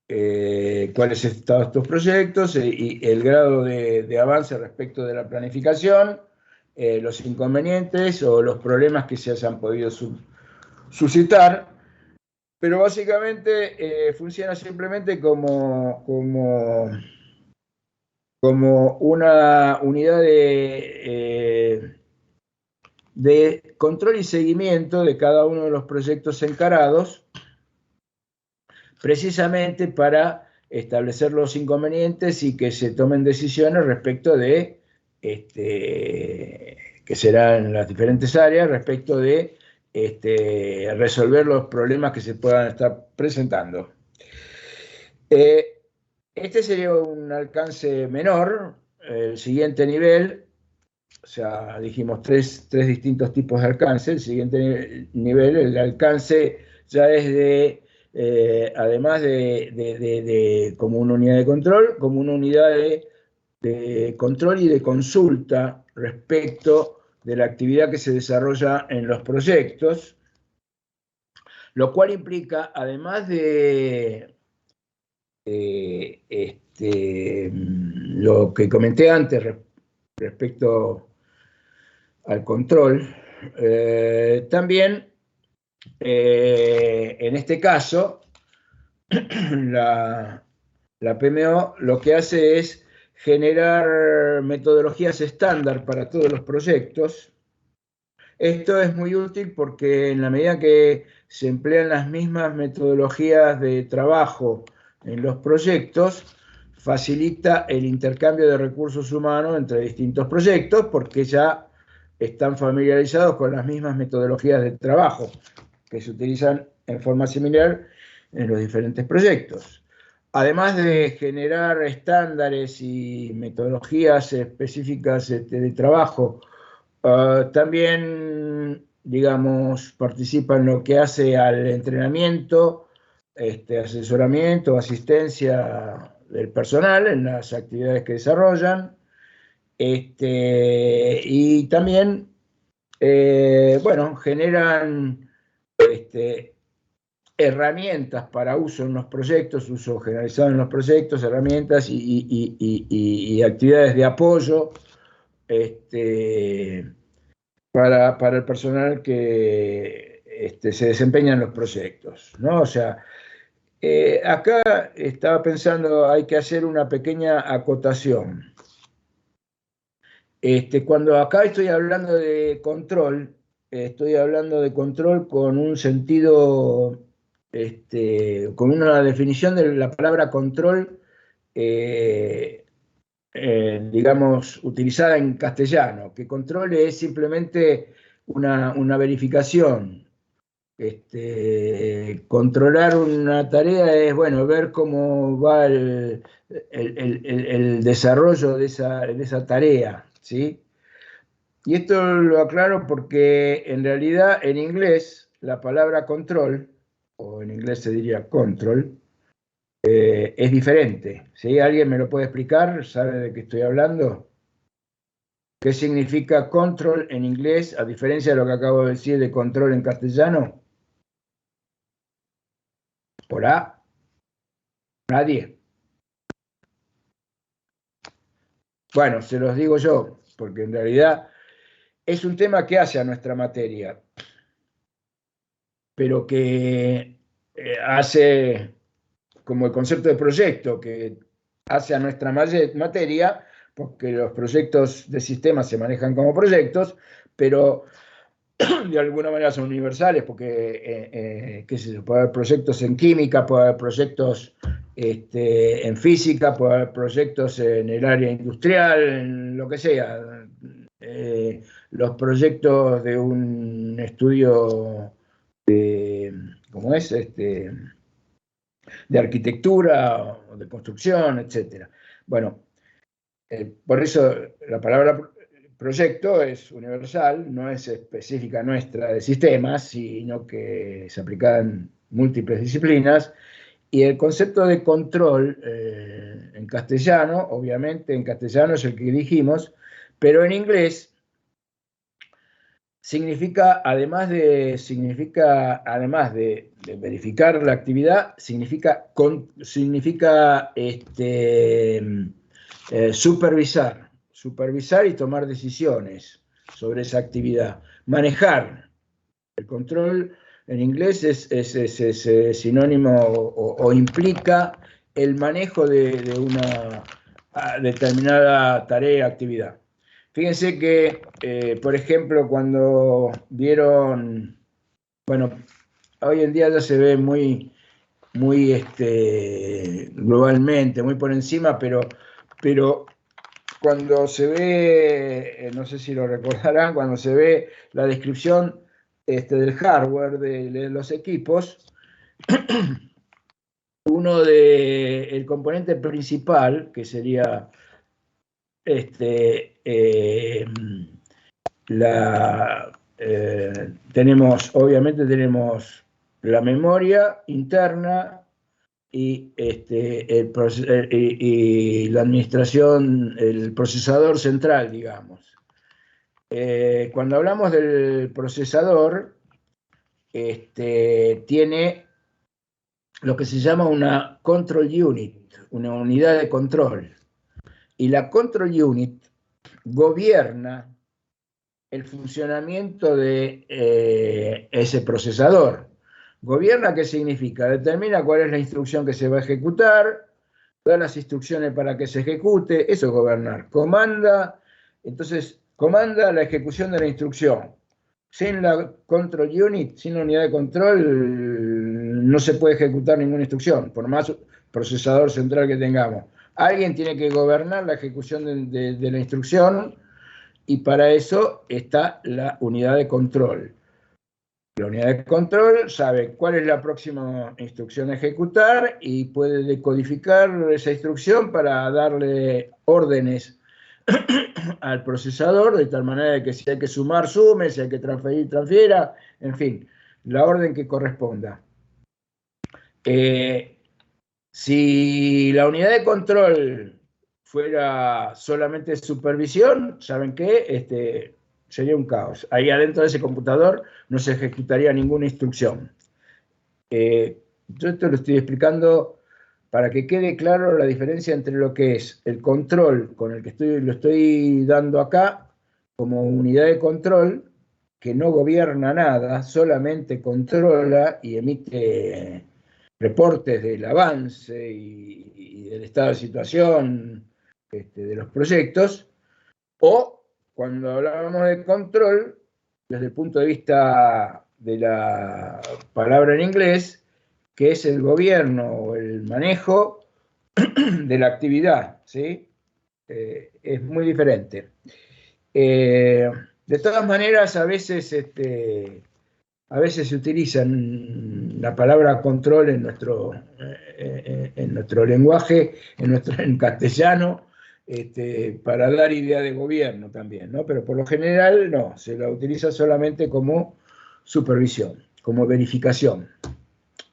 cuál es el estado de estos proyectos y el grado de avance respecto de la planificación, los inconvenientes o los problemas que se hayan podido suscitar, pero básicamente funciona simplemente como una unidad de control y seguimiento de cada uno de los proyectos encarados, precisamente para establecer los inconvenientes y que se tomen decisiones respecto de, que serán en las diferentes áreas, respecto de resolver los problemas que se puedan estar presentando. Este sería un alcance menor. El siguiente nivel, o sea, dijimos tres distintos tipos de alcance. El siguiente nivel, el alcance ya es de, además de como una unidad de control, como una unidad de control y de consulta respecto de la actividad que se desarrolla en los proyectos, lo cual implica, además de lo que comenté antes respecto al control, también en este caso la PMO lo que hace es generar metodologías estándar para todos los proyectos. Esto es muy útil porque en la medida que se emplean las mismas metodologías de trabajo en los proyectos, facilita el intercambio de recursos humanos entre distintos proyectos porque ya están familiarizados con las mismas metodologías de trabajo que se utilizan en forma similar en los diferentes proyectos. Además de generar estándares y metodologías específicas de trabajo, también, digamos, participa en lo que hace al entrenamiento, asesoramiento, asistencia del personal en las actividades que desarrollan, y también, bueno, generan herramientas para uso en los proyectos, uso generalizado en los proyectos, herramientas y actividades de apoyo para el personal que se desempeña en los proyectos, ¿no? O sea, Acá estaba pensando, hay que hacer una pequeña acotación. Cuando acá estoy hablando de control, estoy hablando de control con un sentido, con una definición de la palabra control, digamos, utilizada en castellano, que control es simplemente una verificación. Controlar una tarea es, bueno, ver cómo va el desarrollo de esa tarea, ¿sí? Y esto lo aclaro porque en realidad en inglés la palabra control, o en inglés se diría control, es diferente. ¿Sí? ¿Alguien me lo puede explicar? ¿Sabe de qué estoy hablando? ¿Qué significa control en inglés a diferencia de lo que acabo de decir de control en castellano? ¿Hola? ¿Nadie? Bueno, se los digo yo, porque en realidad es un tema que hace a nuestra materia, pero que hace como el concepto de proyecto, que hace a nuestra materia, porque los proyectos de sistemas se manejan como proyectos, pero de alguna manera son universales, porque, qué sé yo, puede haber proyectos en química, puede haber proyectos en física, puede haber proyectos en el área industrial, en lo que sea. Los proyectos de un estudio de, ¿cómo es? De arquitectura o de construcción, etcétera. Bueno, por eso la palabra proyecto es universal, no es específica nuestra de sistemas, sino que se aplica en múltiples disciplinas. Y el concepto de control en castellano, obviamente en castellano es el que dijimos, pero en inglés significa, además de verificar la actividad, significa supervisar y tomar decisiones sobre esa actividad. Manejar. El control en inglés es sinónimo o implica el manejo de una determinada tarea, actividad. Fíjense que, por ejemplo, cuando vieron, bueno, hoy en día ya se ve muy globalmente, muy por encima, pero cuando se ve, no sé si lo recordarán, cuando se ve la descripción del hardware de los equipos, el componente principal, que sería obviamente tenemos la memoria interna y, y la administración, el procesador central, digamos. Cuando hablamos del procesador, tiene lo que se llama una control unit, una unidad de control. Y la control unit gobierna el funcionamiento de ese procesador. Gobierna, ¿qué significa? Determina cuál es la instrucción que se va a ejecutar, da las instrucciones para que se ejecute, eso es gobernar. Entonces, comanda la ejecución de la instrucción. Sin la control unit, sin la unidad de control, no se puede ejecutar ninguna instrucción, por más procesador central que tengamos. Alguien tiene que gobernar la ejecución de la instrucción, y para eso está la unidad de control. La unidad de control sabe cuál es la próxima instrucción a ejecutar y puede decodificar esa instrucción para darle órdenes al procesador, de tal manera que si hay que sumar, sume, si hay que transferir, transfiera, en fin, la orden que corresponda. Si la unidad de control fuera solamente supervisión, ¿saben qué? Sería un caos. Ahí adentro de ese computador no se ejecutaría ninguna instrucción. Yo esto lo estoy explicando para que quede claro la diferencia entre lo que es el control con el que lo estoy dando acá como unidad de control, que no gobierna nada, solamente controla y emite reportes del avance y del estado de situación de los proyectos, o cuando hablábamos de control, desde el punto de vista de la palabra en inglés, que es el gobierno o el manejo de la actividad, ¿sí? Es muy diferente. De todas maneras, a veces se utiliza la palabra control en nuestro lenguaje, en castellano, para dar idea de gobierno también, ¿no? Pero por lo general no, se la utiliza solamente como supervisión, como verificación.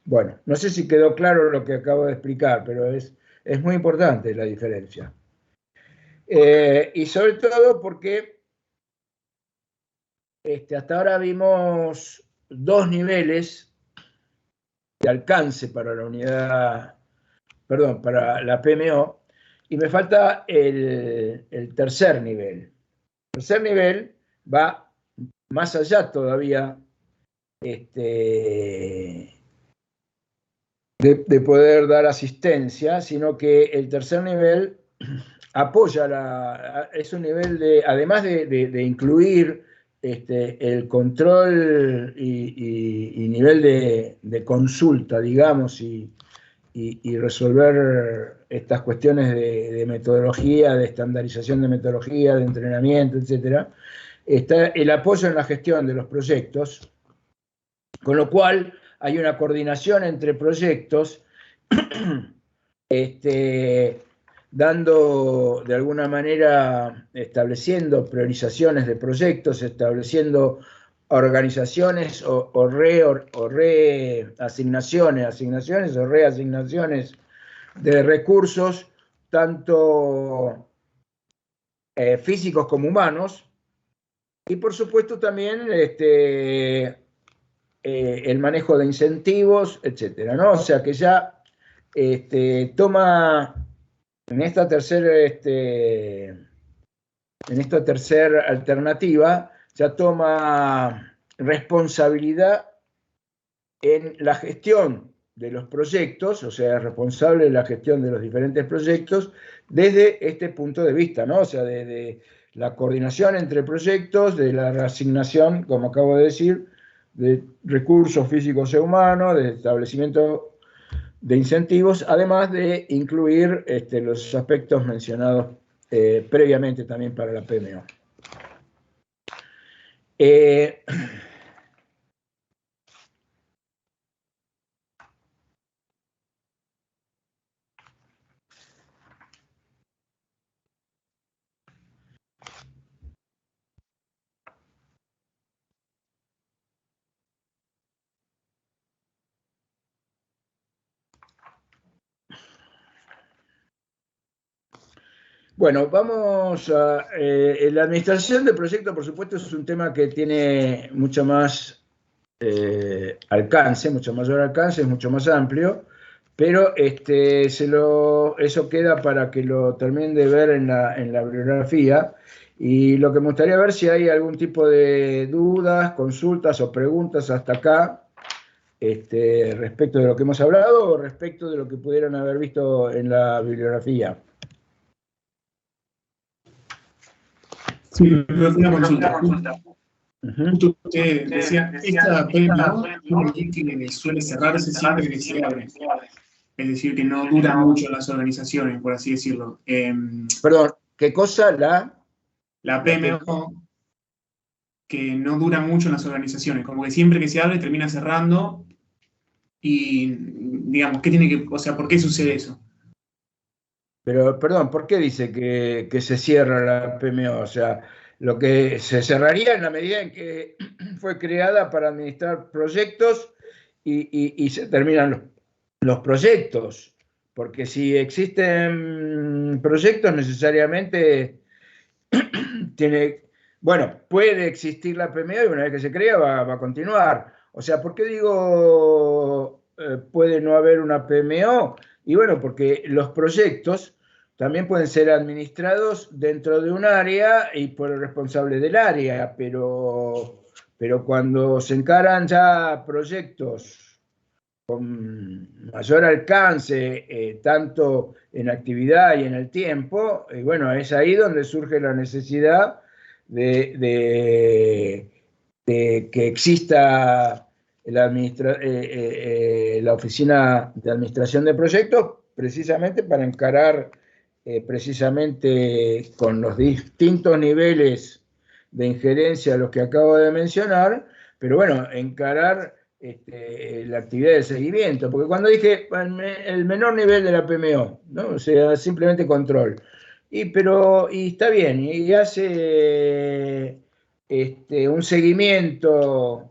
Bueno, no sé si quedó claro lo que acabo de explicar, pero es muy importante la diferencia. Y sobre todo porque hasta ahora vimos dos niveles de alcance para la unidad, perdón, para la PMO, y me falta el tercer nivel. El tercer nivel va más allá todavía de poder dar asistencia, sino que el tercer nivel apoya, es un nivel además de incluir el control y nivel de consulta, digamos, y resolver estas cuestiones de metodología, de estandarización de metodología, de entrenamiento, etc. Está el apoyo en la gestión de los proyectos, con lo cual hay una coordinación entre proyectos, dando de alguna manera, estableciendo priorizaciones de proyectos, estableciendo organizaciones o asignaciones o reasignaciones de recursos, tanto físicos como humanos, y por supuesto también el manejo de incentivos, etcétera, ¿no? O sea que ya toma en esta tercera alternativa, ya toma responsabilidad en la gestión de los proyectos, o sea, es responsable de la gestión de los diferentes proyectos desde este punto de vista, ¿no? O sea, de la coordinación entre proyectos, de la reasignación, como acabo de decir, de recursos físicos y humanos, de establecimiento de incentivos, además de incluir los aspectos mencionados previamente también para la PMO. Bueno, vamos a... la administración de proyectos, por supuesto, es un tema que tiene mucho más alcance, mucho mayor alcance, es mucho más amplio, pero eso queda para que lo terminen de ver en la bibliografía. Y lo que me gustaría ver si hay algún tipo de dudas, consultas o preguntas hasta acá respecto de lo que hemos hablado o respecto de lo que pudieran haber visto en la bibliografía. Sí, una consulta. Justo usted decía, esta PMO que suele cerrarse siempre que se abre. Es decir, que no dura mucho en las organizaciones, por así decirlo. Perdón, ¿qué cosa? La PMO que no dura mucho en las organizaciones, como que siempre que se abre termina cerrando y, digamos, ¿por qué sucede eso? Pero, perdón, ¿por qué dice que se cierra la PMO? O sea, lo que se cerraría en la medida en que fue creada para administrar proyectos y se terminan los proyectos. Porque si existen proyectos, necesariamente puede existir la PMO y una vez que se crea va a continuar. O sea, ¿por qué digo puede no haber una PMO? Y bueno, porque los proyectos también pueden ser administrados dentro de un área y por el responsable del área, pero cuando se encaran ya proyectos con mayor alcance, tanto en actividad y en el tiempo, y bueno, es ahí donde surge la necesidad de que exista la Oficina de Administración de Proyectos, precisamente para encarar precisamente con los distintos niveles de injerencia a los que acabo de mencionar, pero bueno, encarar la actividad de seguimiento, porque cuando dije el menor nivel de la PMO, ¿no? O sea, simplemente control, y está bien, y hace un seguimiento,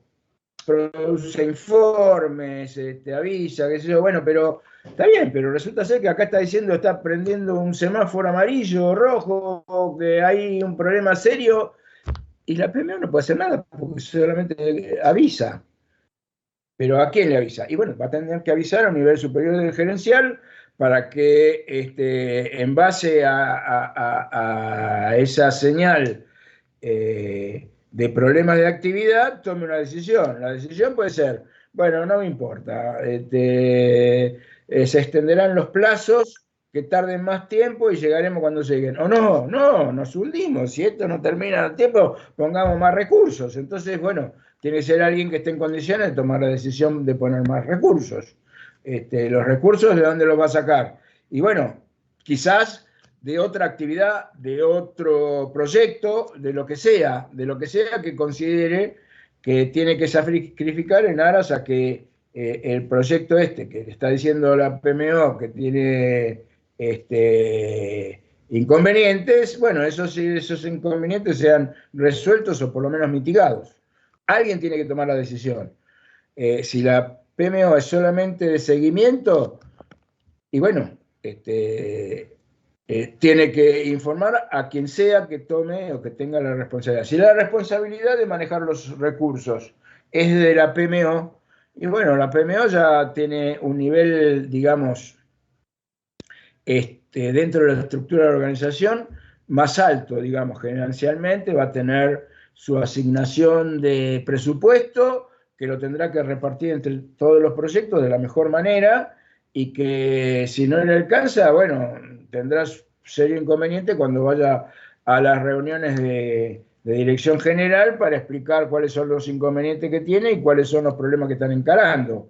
produce informes, avisa, qué sé yo, bueno, pero está bien, pero resulta ser que acá está diciendo, está prendiendo un semáforo amarillo o rojo, que hay un problema serio, y la PMO no puede hacer nada, porque solamente avisa. ¿Pero a quién le avisa? Y bueno, va a tener que avisar a un nivel superior del gerencial para que en base a esa señal de problemas de actividad tome una decisión. La decisión puede ser, bueno, no me importa, se extenderán los plazos, que tarden más tiempo y llegaremos cuando lleguen. O no, nos hundimos, si esto no termina a tiempo, pongamos más recursos. Entonces, bueno, tiene que ser alguien que esté en condiciones de tomar la decisión de poner más recursos. Los recursos, ¿de dónde los va a sacar? Y bueno, quizás de otra actividad, de otro proyecto, de lo que sea que considere que tiene que sacrificar en aras a que el proyecto que está diciendo la PMO que tiene inconvenientes, bueno, esos inconvenientes sean resueltos o por lo menos mitigados. Alguien tiene que tomar la decisión. Si la PMO es solamente de seguimiento, y bueno, tiene que informar a quien sea que tome o que tenga la responsabilidad. Si la responsabilidad de manejar los recursos es de la PMO, y bueno, la PMO ya tiene un nivel, digamos, dentro de la estructura de la organización más alto, digamos, gerencialmente, va a tener su asignación de presupuesto, que lo tendrá que repartir entre todos los proyectos de la mejor manera, y que si no le alcanza, bueno, tendrá serio inconveniente cuando vaya a las reuniones de dirección general para explicar cuáles son los inconvenientes que tiene y cuáles son los problemas que están encarando.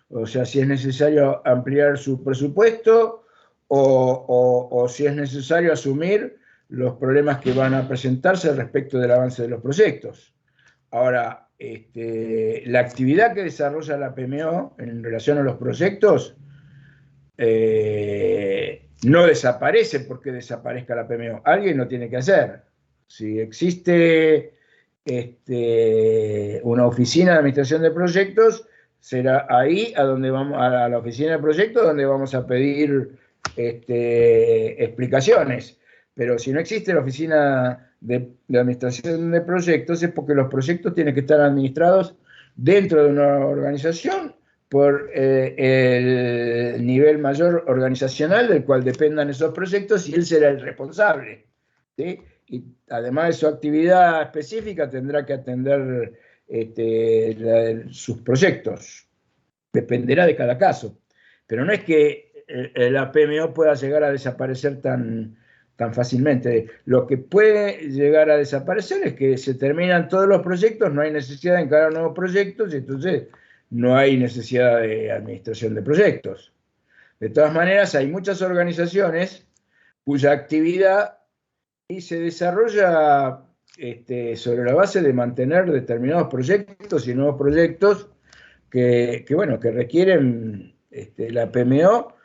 O sea, si es necesario ampliar su presupuesto o si es necesario asumir los problemas que van a presentarse respecto del avance de los proyectos. Ahora, la actividad que desarrolla la PMO en relación a los proyectos no desaparece porque desaparezca la PMO. Alguien lo tiene que hacer. Si existe una oficina de administración de proyectos, será ahí a donde vamos, a la oficina de proyectos, donde vamos a pedir explicaciones. Pero si no existe la oficina de administración de proyectos, es porque los proyectos tienen que estar administrados dentro de una organización por el nivel mayor organizacional del cual dependan esos proyectos, y él será el responsable, ¿sí? Y además de su actividad específica tendrá que atender sus proyectos. Dependerá de cada caso. Pero no es que la PMO pueda llegar a desaparecer tan fácilmente. Lo que puede llegar a desaparecer es que se terminan todos los proyectos, no hay necesidad de encarar nuevos proyectos, y entonces no hay necesidad de administración de proyectos. De todas maneras, hay muchas organizaciones cuya actividad se desarrolla sobre la base de mantener determinados proyectos y nuevos proyectos que requieren la PMO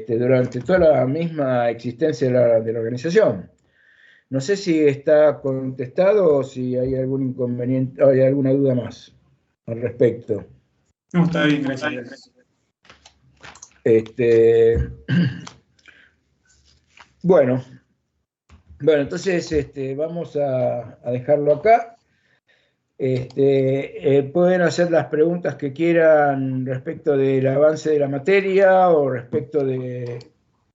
durante toda la misma existencia de la organización. No sé si está contestado o si hay algún inconveniente, o hay alguna duda más al respecto. No, está bien, gracias. Bueno, entonces vamos a dejarlo acá. Pueden hacer las preguntas que quieran respecto del avance de la materia o respecto de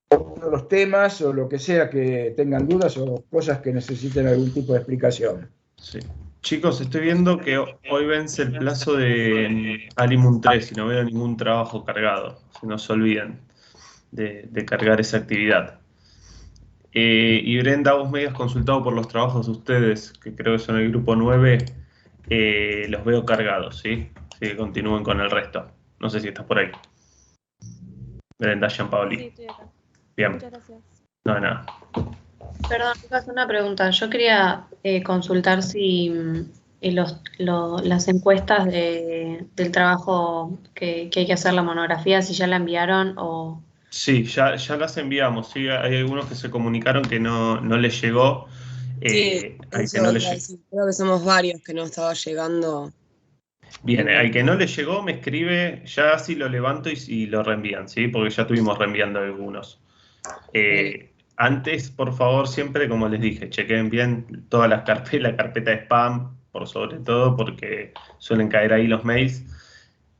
otros temas o lo que sea que tengan dudas o cosas que necesiten algún tipo de explicación. Sí. Chicos, estoy viendo que hoy vence el plazo de Alimun 3 y no veo ningún trabajo cargado. No se olviden de cargar esa actividad. Y Brenda, vos me habías consultado por los trabajos de ustedes, que creo que son el grupo 9, los veo cargados, ¿sí? Así que continúen con el resto. No sé si estás por ahí. Brenda Gianpaoli. Sí, estoy acá. Bien. Muchas gracias. No, de nada. Perdón, Lucas, una pregunta. Yo quería consultar si las encuestas del trabajo que hay que hacer la monografía, si ya la enviaron o... Sí, ya las enviamos. Sí, hay algunos que se comunicaron que no les llegó. Sí, al que eso no iba le a llegó. decir. Creo que somos varios que no estaba llegando. Bien, al que no le llegó me escribe, ya así lo levanto y lo reenvían, ¿sí? Porque ya estuvimos reenviando algunos. Antes, por favor, siempre, como les dije, chequen bien todas las carpetas, la carpeta de spam, por sobre todo, porque suelen caer ahí los mails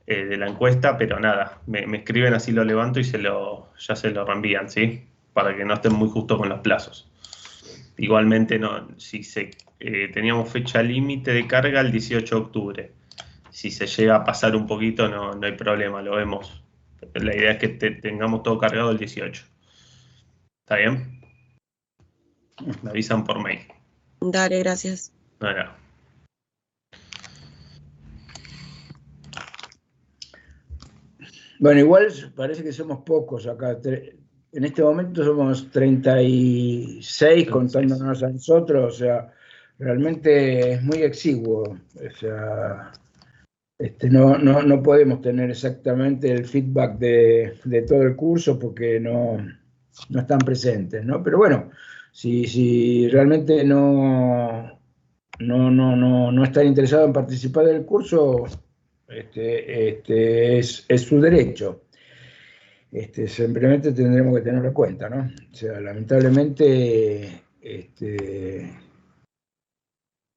de la encuesta, pero nada, me escriben así lo levanto y ya se lo reenvían, ¿sí? Para que no estén muy justos con los plazos. Igualmente, si teníamos fecha límite de carga el 18 de octubre. Si se llega a pasar un poquito, no hay problema, lo vemos. La idea es que tengamos todo cargado el 18. ¿Está bien? Me avisan por mail. Dale, gracias. No. Bueno, igual parece que somos pocos acá. En este momento somos 36 contándonos a nosotros, o sea, realmente es muy exiguo. O sea, no podemos tener exactamente el feedback de todo el curso porque no están presentes, ¿no? Pero bueno, si realmente no están interesados en participar del curso, es su derecho. Simplemente tendremos que tenerlo en cuenta, ¿no? O sea, lamentablemente,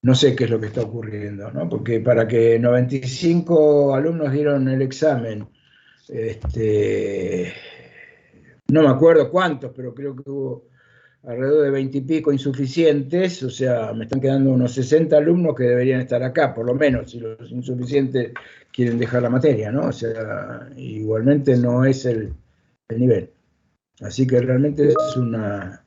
no sé qué es lo que está ocurriendo, ¿no? Porque para que 95 alumnos dieron el examen, no me acuerdo cuántos, pero creo que hubo alrededor de 20 y pico insuficientes, o sea, me están quedando unos 60 alumnos que deberían estar acá, por lo menos, si los insuficientes quieren dejar la materia, ¿no? O sea, igualmente no es el nivel. Así que realmente es una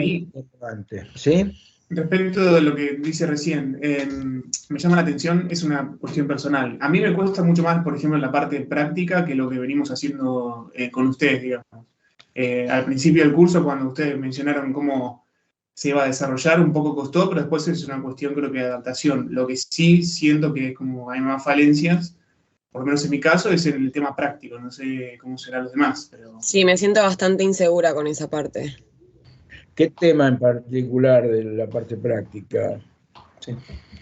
importante, ¿sí? Respecto de lo que dice recién, me llama la atención, es una cuestión personal. A mí me cuesta mucho más, por ejemplo, la parte práctica que lo que venimos haciendo con ustedes, digamos. Al principio del curso, cuando ustedes mencionaron cómo se iba a desarrollar, un poco costó, pero después es una cuestión, creo que de adaptación. Lo que sí siento que como hay más falencias, por lo menos en mi caso, es en el tema práctico. No sé cómo será los demás, pero... Sí, me siento bastante insegura con esa parte. ¿Qué tema en particular de la parte práctica? Sí.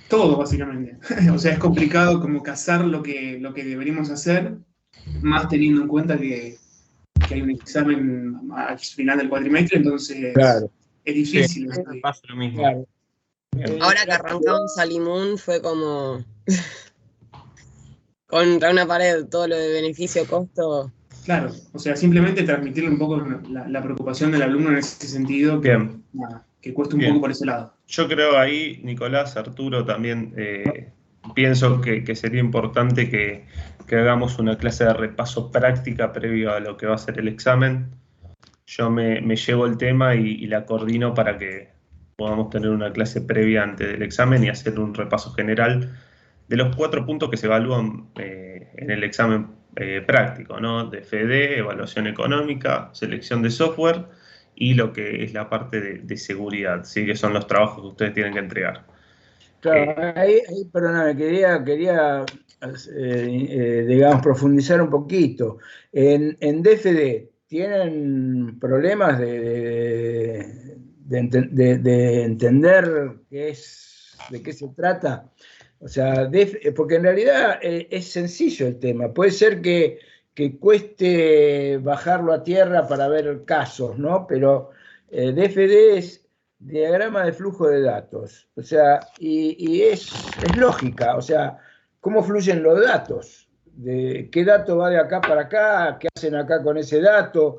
Todo, básicamente. O sea, es complicado como cazar lo que deberíamos hacer, más teniendo en cuenta que hay un examen al final del cuatrimestre, entonces claro, es difícil. Sí, pasa lo mismo. Claro. Ahora que arrancamos Alimun fue como contra una pared, todo lo de beneficio-costo. Claro, o sea, simplemente transmitirle un poco la preocupación del alumno en ese sentido, que cuesta un poco por ese lado. Yo creo ahí, Nicolás, Arturo, también pienso que sería importante que hagamos una clase de repaso práctica previo a lo que va a ser el examen. Yo me llevo el tema y la coordino para que podamos tener una clase previa antes del examen y hacer un repaso general de los 4 puntos que se evalúan en el examen práctico, ¿no? De FD, evaluación económica, selección de software y lo que es la parte de seguridad, ¿sí? Que son los trabajos que ustedes tienen que entregar. Claro, ahí perdóname, quería digamos, profundizar un poquito. En DFD, ¿tienen problemas de entender de qué se trata? O sea, porque en realidad es sencillo el tema. Puede ser que cueste bajarlo a tierra para ver casos, ¿no? Pero DFD es diagrama de flujo de datos. O sea, y es lógica. O sea, ¿cómo fluyen los datos? De qué dato va de acá para acá, qué hacen acá con ese dato.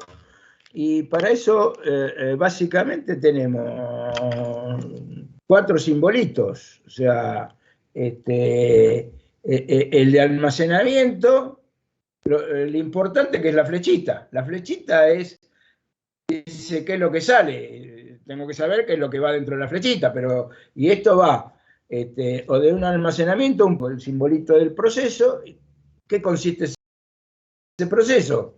Y para eso, básicamente, tenemos 4 simbolitos, o sea, el de almacenamiento, lo importante que es la flechita. La flechita dice qué es lo que sale, tengo que saber qué es lo que va dentro de la flechita, y esto va o de un almacenamiento, el simbolito del proceso, ¿qué consiste ese proceso?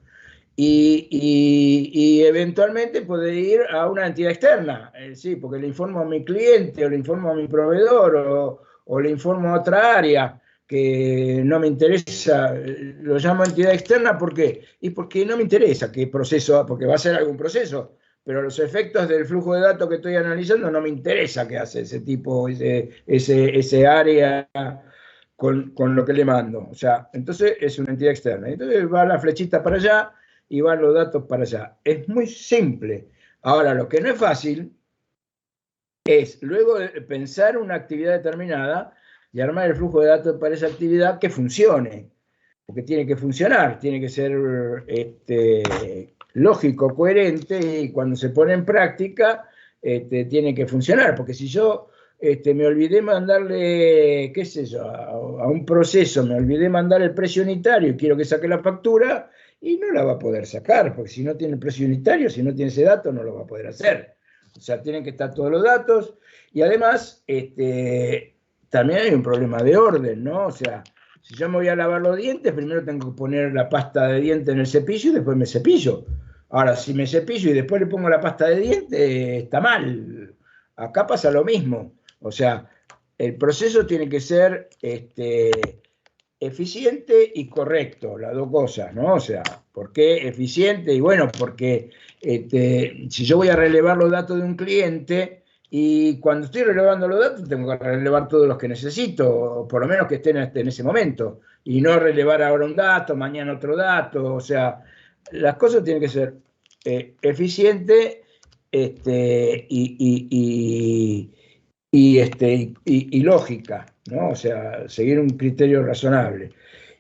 Y eventualmente puede ir a una entidad externa, sí, porque le informo a mi cliente, o le informo a mi proveedor, o le informo a otra área que no me interesa, lo llamo entidad externa, ¿por qué? Y porque no me interesa qué proceso, porque va a ser algún proceso, pero los efectos del flujo de datos que estoy analizando no me interesa qué hace ese tipo, ese área con lo que le mando. O sea, entonces es una entidad externa. Entonces va la flechita para allá y van los datos para allá. Es muy simple. Ahora, lo que no es fácil es luego de pensar una actividad determinada y armar el flujo de datos para esa actividad que funcione. Porque tiene que funcionar, tiene que ser lógico, coherente, y cuando se pone en práctica tiene que funcionar. Porque si yo me olvidé mandarle, qué sé yo, a un proceso, me olvidé mandar el precio unitario y quiero que saque la factura, y no la va a poder sacar, porque si no tiene el precio unitario, si no tiene ese dato, no lo va a poder hacer. O sea, tienen que estar todos los datos, y además también hay un problema de orden, ¿no? O sea, si yo me voy a lavar los dientes, primero tengo que poner la pasta de dientes en el cepillo y después me cepillo. Ahora, si me cepillo y después le pongo la pasta de dientes, está mal. Acá pasa lo mismo. O sea, el proceso tiene que ser eficiente y correcto, las dos cosas, ¿no? O sea, ¿por qué eficiente? Y bueno, porque si yo voy a relevar los datos de un cliente, y cuando estoy relevando los datos tengo que relevar todos los que necesito, por lo menos que estén en ese momento, y no relevar ahora un dato, mañana otro dato. O sea, las cosas tienen que ser eficientes y lógica, ¿no? O sea, seguir un criterio razonable.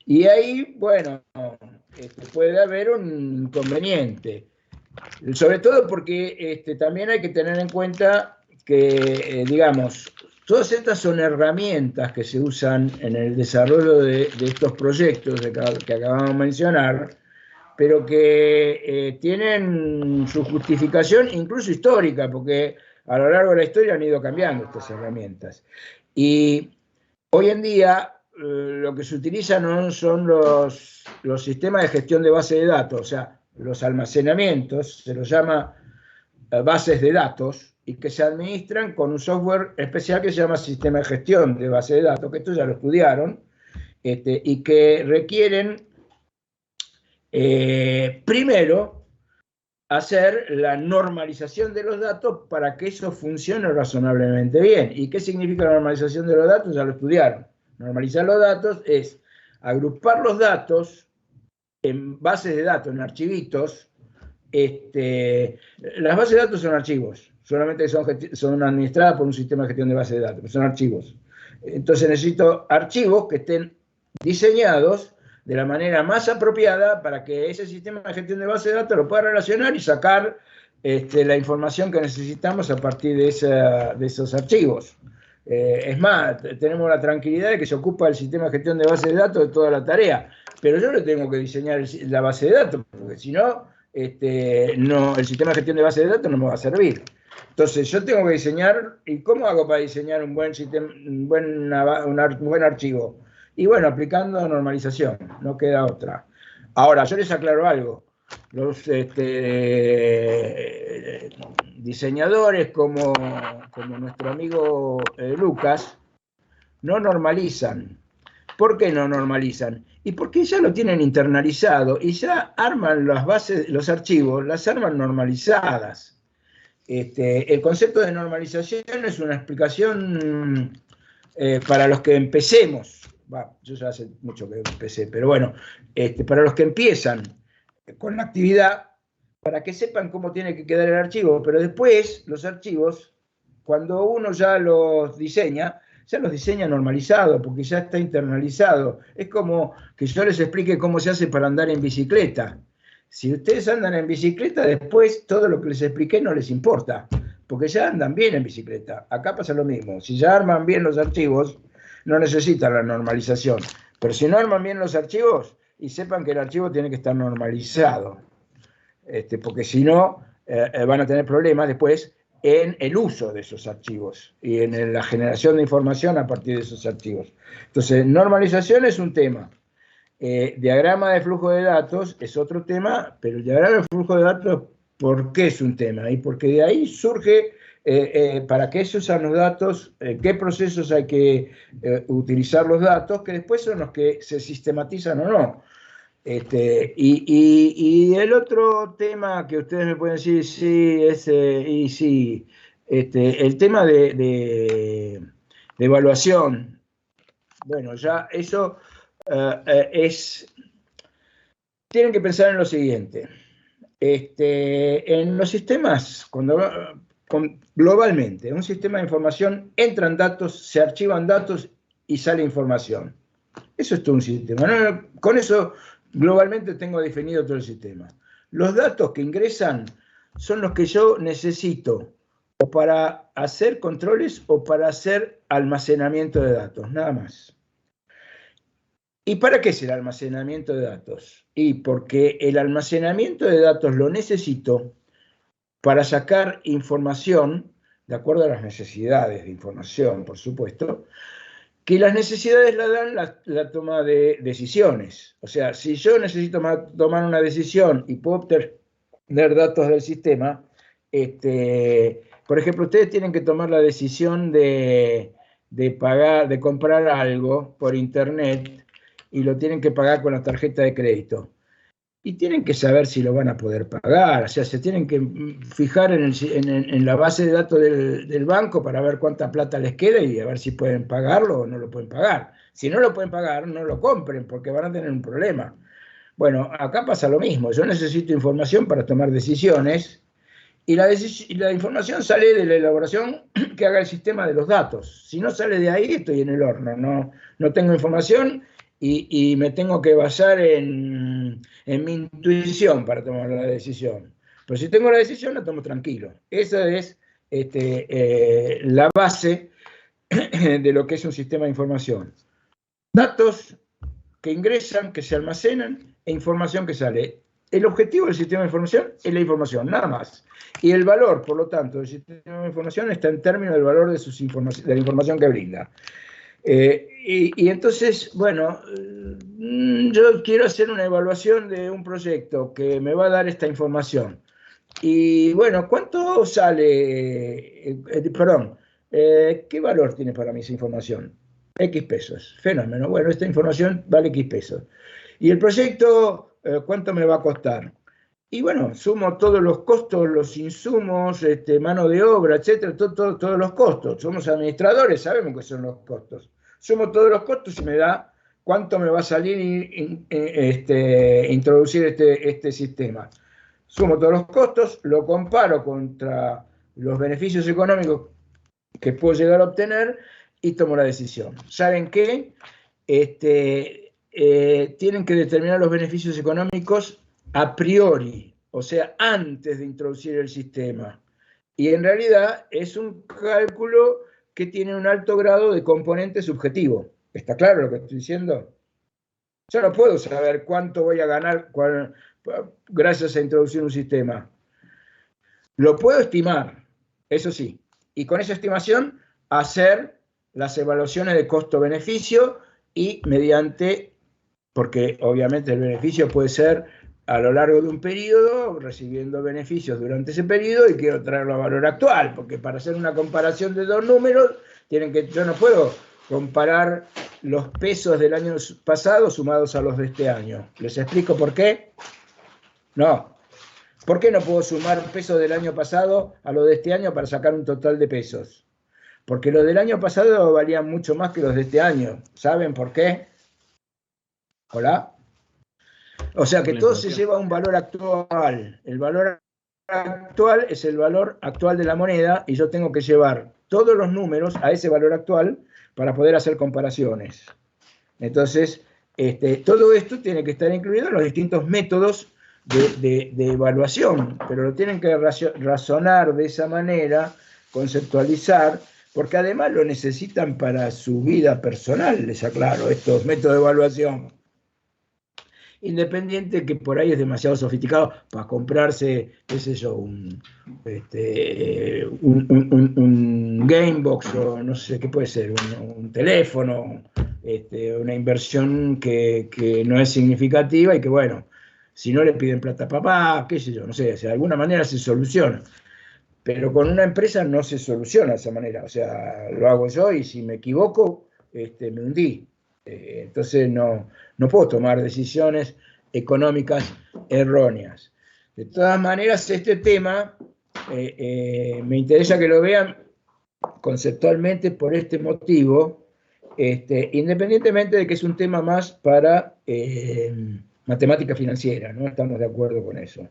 Y ahí, bueno, puede haber un inconveniente, sobre todo porque también hay que tener en cuenta que, digamos, todas estas son herramientas que se usan en el desarrollo de estos proyectos que acabamos de mencionar, pero que tienen su justificación incluso histórica, porque a lo largo de la historia han ido cambiando estas herramientas. Y hoy en día lo que se utiliza no son los sistemas de gestión de base de datos, o sea, los almacenamientos, se los llama bases de datos, y que se administran con un software especial que se llama sistema de gestión de base de datos, que esto ya lo estudiaron, y que requieren primero hacer la normalización de los datos para que eso funcione razonablemente bien. ¿Y qué significa la normalización de los datos? Ya lo estudiaron. Normalizar los datos es agrupar los datos en bases de datos, en archivitos. Las bases de datos son archivos, solamente son administradas por un sistema de gestión de bases de datos, pero son archivos. Entonces necesito archivos que estén diseñados de la manera más apropiada para que ese sistema de gestión de bases de datos lo pueda relacionar y sacar la información que necesitamos a partir de esos archivos. Es más, tenemos la tranquilidad de que se ocupa el sistema de gestión de bases de datos de toda la tarea, pero yo le tengo que diseñar la base de datos, porque si no, el sistema de gestión de bases de datos no me va a servir. Entonces yo tengo que diseñar. ¿Y cómo hago para diseñar un buen archivo? Y bueno, aplicando normalización, no queda otra. Ahora, yo les aclaro algo. Los diseñadores como nuestro amigo Lucas no normalizan. ¿Por qué no normalizan? Y porque ya lo tienen internalizado y ya arman las bases, los archivos, las arman normalizadas. El concepto de normalización es una explicación para los que empecemos. Yo ya hace mucho que empecé, pero bueno, para los que empiezan con la actividad, para que sepan cómo tiene que quedar el archivo, pero después los archivos, cuando uno ya los diseña normalizado, porque ya está internalizado. Es como que yo les explique cómo se hace para andar en bicicleta. Si ustedes andan en bicicleta, después todo lo que les expliqué no les importa, porque ya andan bien en bicicleta. Acá pasa lo mismo. Si ya arman bien los archivos, no necesitan la normalización. Pero si no arman bien los archivos, y sepan que el archivo tiene que estar normalizado, porque si no, van a tener problemas después en el uso de esos archivos y en la generación de información a partir de esos archivos. Entonces, normalización es un tema. Diagrama de flujo de datos es otro tema, pero el diagrama de flujo de datos, ¿por qué es un tema? Y porque de ahí surge para qué se usan los datos, qué procesos hay que utilizar los datos, que después son los que se sistematizan o no. Y el otro tema que ustedes me pueden decir, sí, el tema de evaluación, bueno, ya eso tienen que pensar en lo siguiente. En los sistemas, globalmente, en un sistema de información entran datos, se archivan datos y sale información. Eso es todo un sistema. ¿No? Con eso, globalmente, tengo definido todo el sistema. Los datos que ingresan son los que yo necesito o para hacer controles o para hacer almacenamiento de datos, nada más. ¿Y para qué es el almacenamiento de datos? Y porque el almacenamiento de datos lo necesito para sacar información, de acuerdo a las necesidades de información, por supuesto, que las necesidades la dan la toma de decisiones. O sea, si yo necesito tomar una decisión y puedo obtener datos del sistema, por ejemplo, ustedes tienen que tomar la decisión de comprar algo por internet y lo tienen que pagar con la tarjeta de crédito. Y tienen que saber si lo van a poder pagar, o sea, se tienen que fijar en la base de datos del banco para ver cuánta plata les queda y a ver si pueden pagarlo o no lo pueden pagar. Si no lo pueden pagar, no lo compren porque van a tener un problema. Bueno, acá pasa lo mismo, yo necesito información para tomar decisiones y la información sale de la elaboración que haga el sistema de los datos. Si no sale de ahí, estoy en el horno, no tengo información. Y me tengo que basar en mi intuición para tomar la decisión. Pero si tengo la decisión, la tomo tranquilo. Esa es la base de lo que es un sistema de información. Datos que ingresan, que se almacenan, e información que sale. El objetivo del sistema de información es la información, nada más. Y el valor, por lo tanto, del sistema de información está en términos del valor de la información que brinda. Y entonces, bueno, yo quiero hacer una evaluación de un proyecto que me va a dar esta información. Y bueno, ¿cuánto sale? ¿Qué valor tiene para mí esa información? X pesos. Fenómeno. Bueno, esta información vale X pesos. ¿Y el proyecto cuánto me va a costar? Y bueno, sumo todos los costos, los insumos, mano de obra, etcétera, todos los costos. Somos administradores, sabemos qué son los costos. Sumo todos los costos y me da cuánto me va a salir introducir este sistema. Sumo todos los costos, lo comparo contra los beneficios económicos que puedo llegar a obtener y tomo la decisión. ¿Saben qué? Tienen que determinar los beneficios económicos a priori, o sea, antes de introducir el sistema. Y en realidad es un cálculo que tiene un alto grado de componente subjetivo. ¿Está claro lo que estoy diciendo? Yo no puedo saber cuánto voy a ganar gracias a introducir un sistema. Lo puedo estimar, eso sí, y con esa estimación hacer las evaluaciones de costo-beneficio y mediante, porque obviamente el beneficio puede ser a lo largo de un periodo, recibiendo beneficios durante ese periodo y quiero traerlo a valor actual, porque para hacer una comparación de dos números, yo no puedo comparar los pesos del año pasado sumados a los de este año. ¿Les explico por qué? No. ¿Por qué no puedo sumar pesos del año pasado a los de este año para sacar un total de pesos? Porque los del año pasado valían mucho más que los de este año. ¿Saben por qué? ¿Hola? O sea que todo se lleva a un valor actual. El valor actual es el valor actual de la moneda y yo tengo que llevar todos los números a ese valor actual para poder hacer comparaciones. Entonces, todo esto tiene que estar incluido en los distintos métodos de evaluación, pero lo tienen que razonar de esa manera, conceptualizar, porque además lo necesitan para su vida personal, les aclaro, estos métodos de evaluación. Independiente que por ahí es demasiado sofisticado para comprarse, qué sé yo, un Gamebox o no sé qué puede ser, un teléfono, una inversión que no es significativa y que, bueno, si no le piden plata a papá, qué sé yo, no sé, o sea, de alguna manera se soluciona. Pero con una empresa no se soluciona de esa manera, o sea, lo hago yo y si me equivoco, me hundí. Entonces no puedo tomar decisiones económicas erróneas. De todas maneras, este tema me interesa que lo vean conceptualmente por este motivo, independientemente de que es un tema más para matemática financiera, ¿no? Estamos de acuerdo con eso.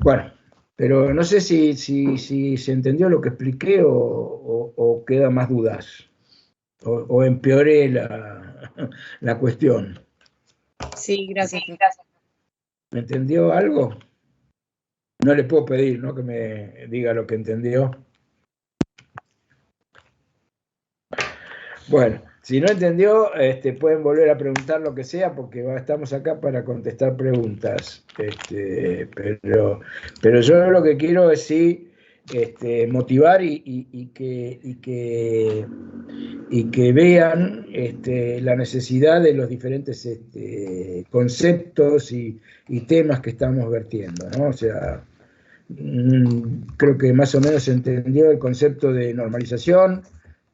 Bueno, pero no sé si se entendió lo que expliqué o quedan más dudas. O empeoré la cuestión. Sí, gracias. ¿Me entendió algo? No le puedo pedir, ¿no?, que me diga lo que entendió. Bueno, si no entendió, pueden volver a preguntar lo que sea, porque estamos acá para contestar preguntas. Pero yo lo que quiero es sí motivar y que vean la necesidad de los diferentes conceptos y temas que estamos vertiendo, ¿no? O sea, creo que más o menos se entendió el concepto de normalización,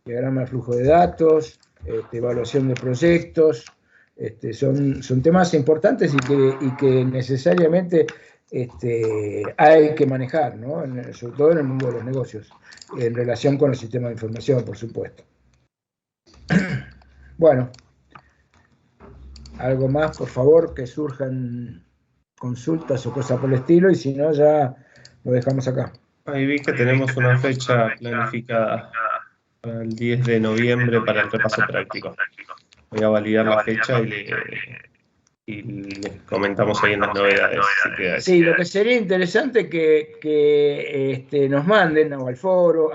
diagrama de flujo de datos, evaluación de proyectos, son temas importantes y que necesariamente hay que manejar, ¿no? Sobre todo en el mundo de los negocios, en relación con el sistema de información, por supuesto. Bueno, algo más, por favor, que surjan consultas o cosas por el estilo, y si no, ya lo dejamos acá. Ahí vi que tenemos una fecha planificada para el 10 de noviembre para el repaso práctico. Voy a validar la fecha y les comentamos ahí en las novedades. Sí, lo que sería interesante que nos manden al foro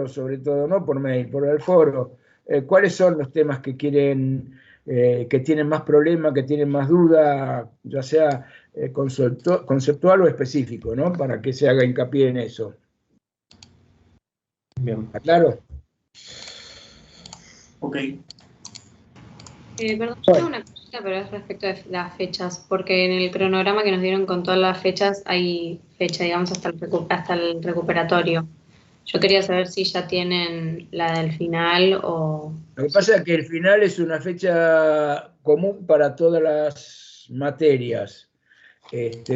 sobre todo, no por mail, por el foro, cuáles son los temas que quieren, que tienen más problemas, que tienen más duda, ya sea conceptual o específico, ¿no? Para que se haga hincapié en eso. Bien. ¿Está claro? Ok. Perdón, yo tengo una cosita, pero es respecto de las fechas, porque en el cronograma que nos dieron con todas las fechas hay fecha, digamos, hasta el recuperatorio. Yo quería saber si ya tienen la del final o... Lo que pasa es que el final es una fecha común para todas las materias.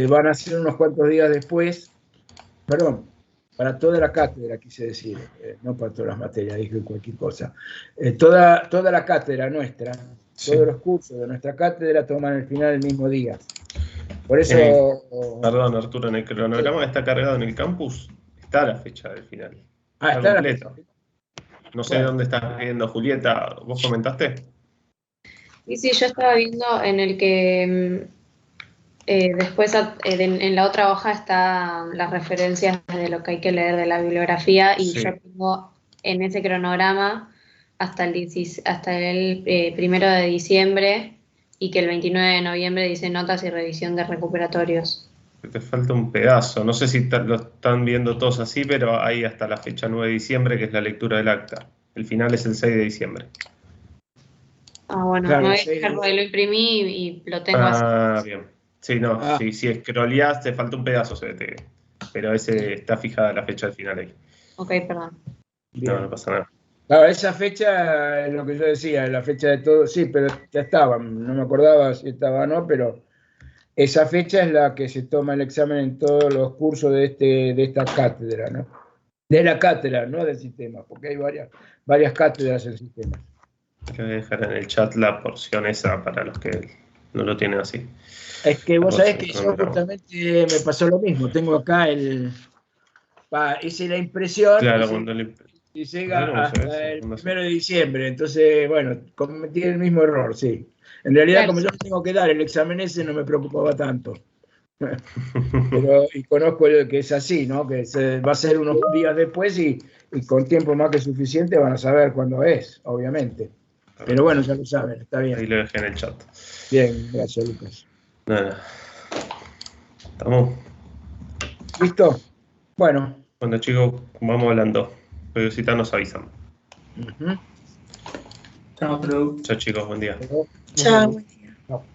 Van a ser unos cuantos días después, perdón, para toda la cátedra, quise decir, no para todas las materias, dije cualquier cosa. Toda la cátedra nuestra, sí, todos los cursos de nuestra cátedra toman el final el mismo día. Por eso... Perdón, Arturo, en el cronograma que está cargado en el campus está la fecha del final. Está completo. No sé dónde estás viendo, Julieta. ¿Vos comentaste? Y sí, yo estaba viendo en el que después en la otra hoja están las referencias de lo que hay que leer de la bibliografía, y sí, yo tengo en ese cronograma hasta el 1 de diciembre, y que el 29 de noviembre dice notas y revisión de recuperatorios. Te falta un pedazo, no sé si lo están viendo todos así, pero hay hasta la fecha 9 de diciembre, que es la lectura del acta. El final es el 6 de diciembre. Ah, bueno, claro, lo imprimí y lo tengo así. Ah, bien. Sí, no, si scrolleás te falta un pedazo, pero está fijada la fecha del final ahí. Ok, perdón. No pasa nada. Claro, esa fecha es lo que yo decía, la fecha de todo, sí, pero ya estaba, no me acordaba si estaba o no, pero esa fecha es la que se toma el examen en todos los cursos de esta cátedra, ¿no? De la cátedra, no del sistema, porque hay varias cátedras en sistema. Hay que dejar en el chat la porción esa para los que no lo tienen así. Es que vos sabés que yo justamente me pasó lo mismo, tengo acá hice la impresión, claro, y llega hasta el 1 de diciembre, entonces, bueno, cometí el mismo error, sí. En realidad, claro, como yo tengo que dar el examen ese, no me preocupaba tanto. Y conozco el que es así, ¿no? Que va a ser unos días después y con tiempo más que suficiente van a saber cuándo es, obviamente. Pero bueno, ya lo saben, está bien. Ahí lo dejé en el chat. Bien, gracias, Lucas. Nada. ¿Estamos? ¿Listo? Bueno. Bueno, chicos, vamos hablando. Cualquier nos avisan. Chao, Produ. Chao, chicos, buen día. Chao. Chao.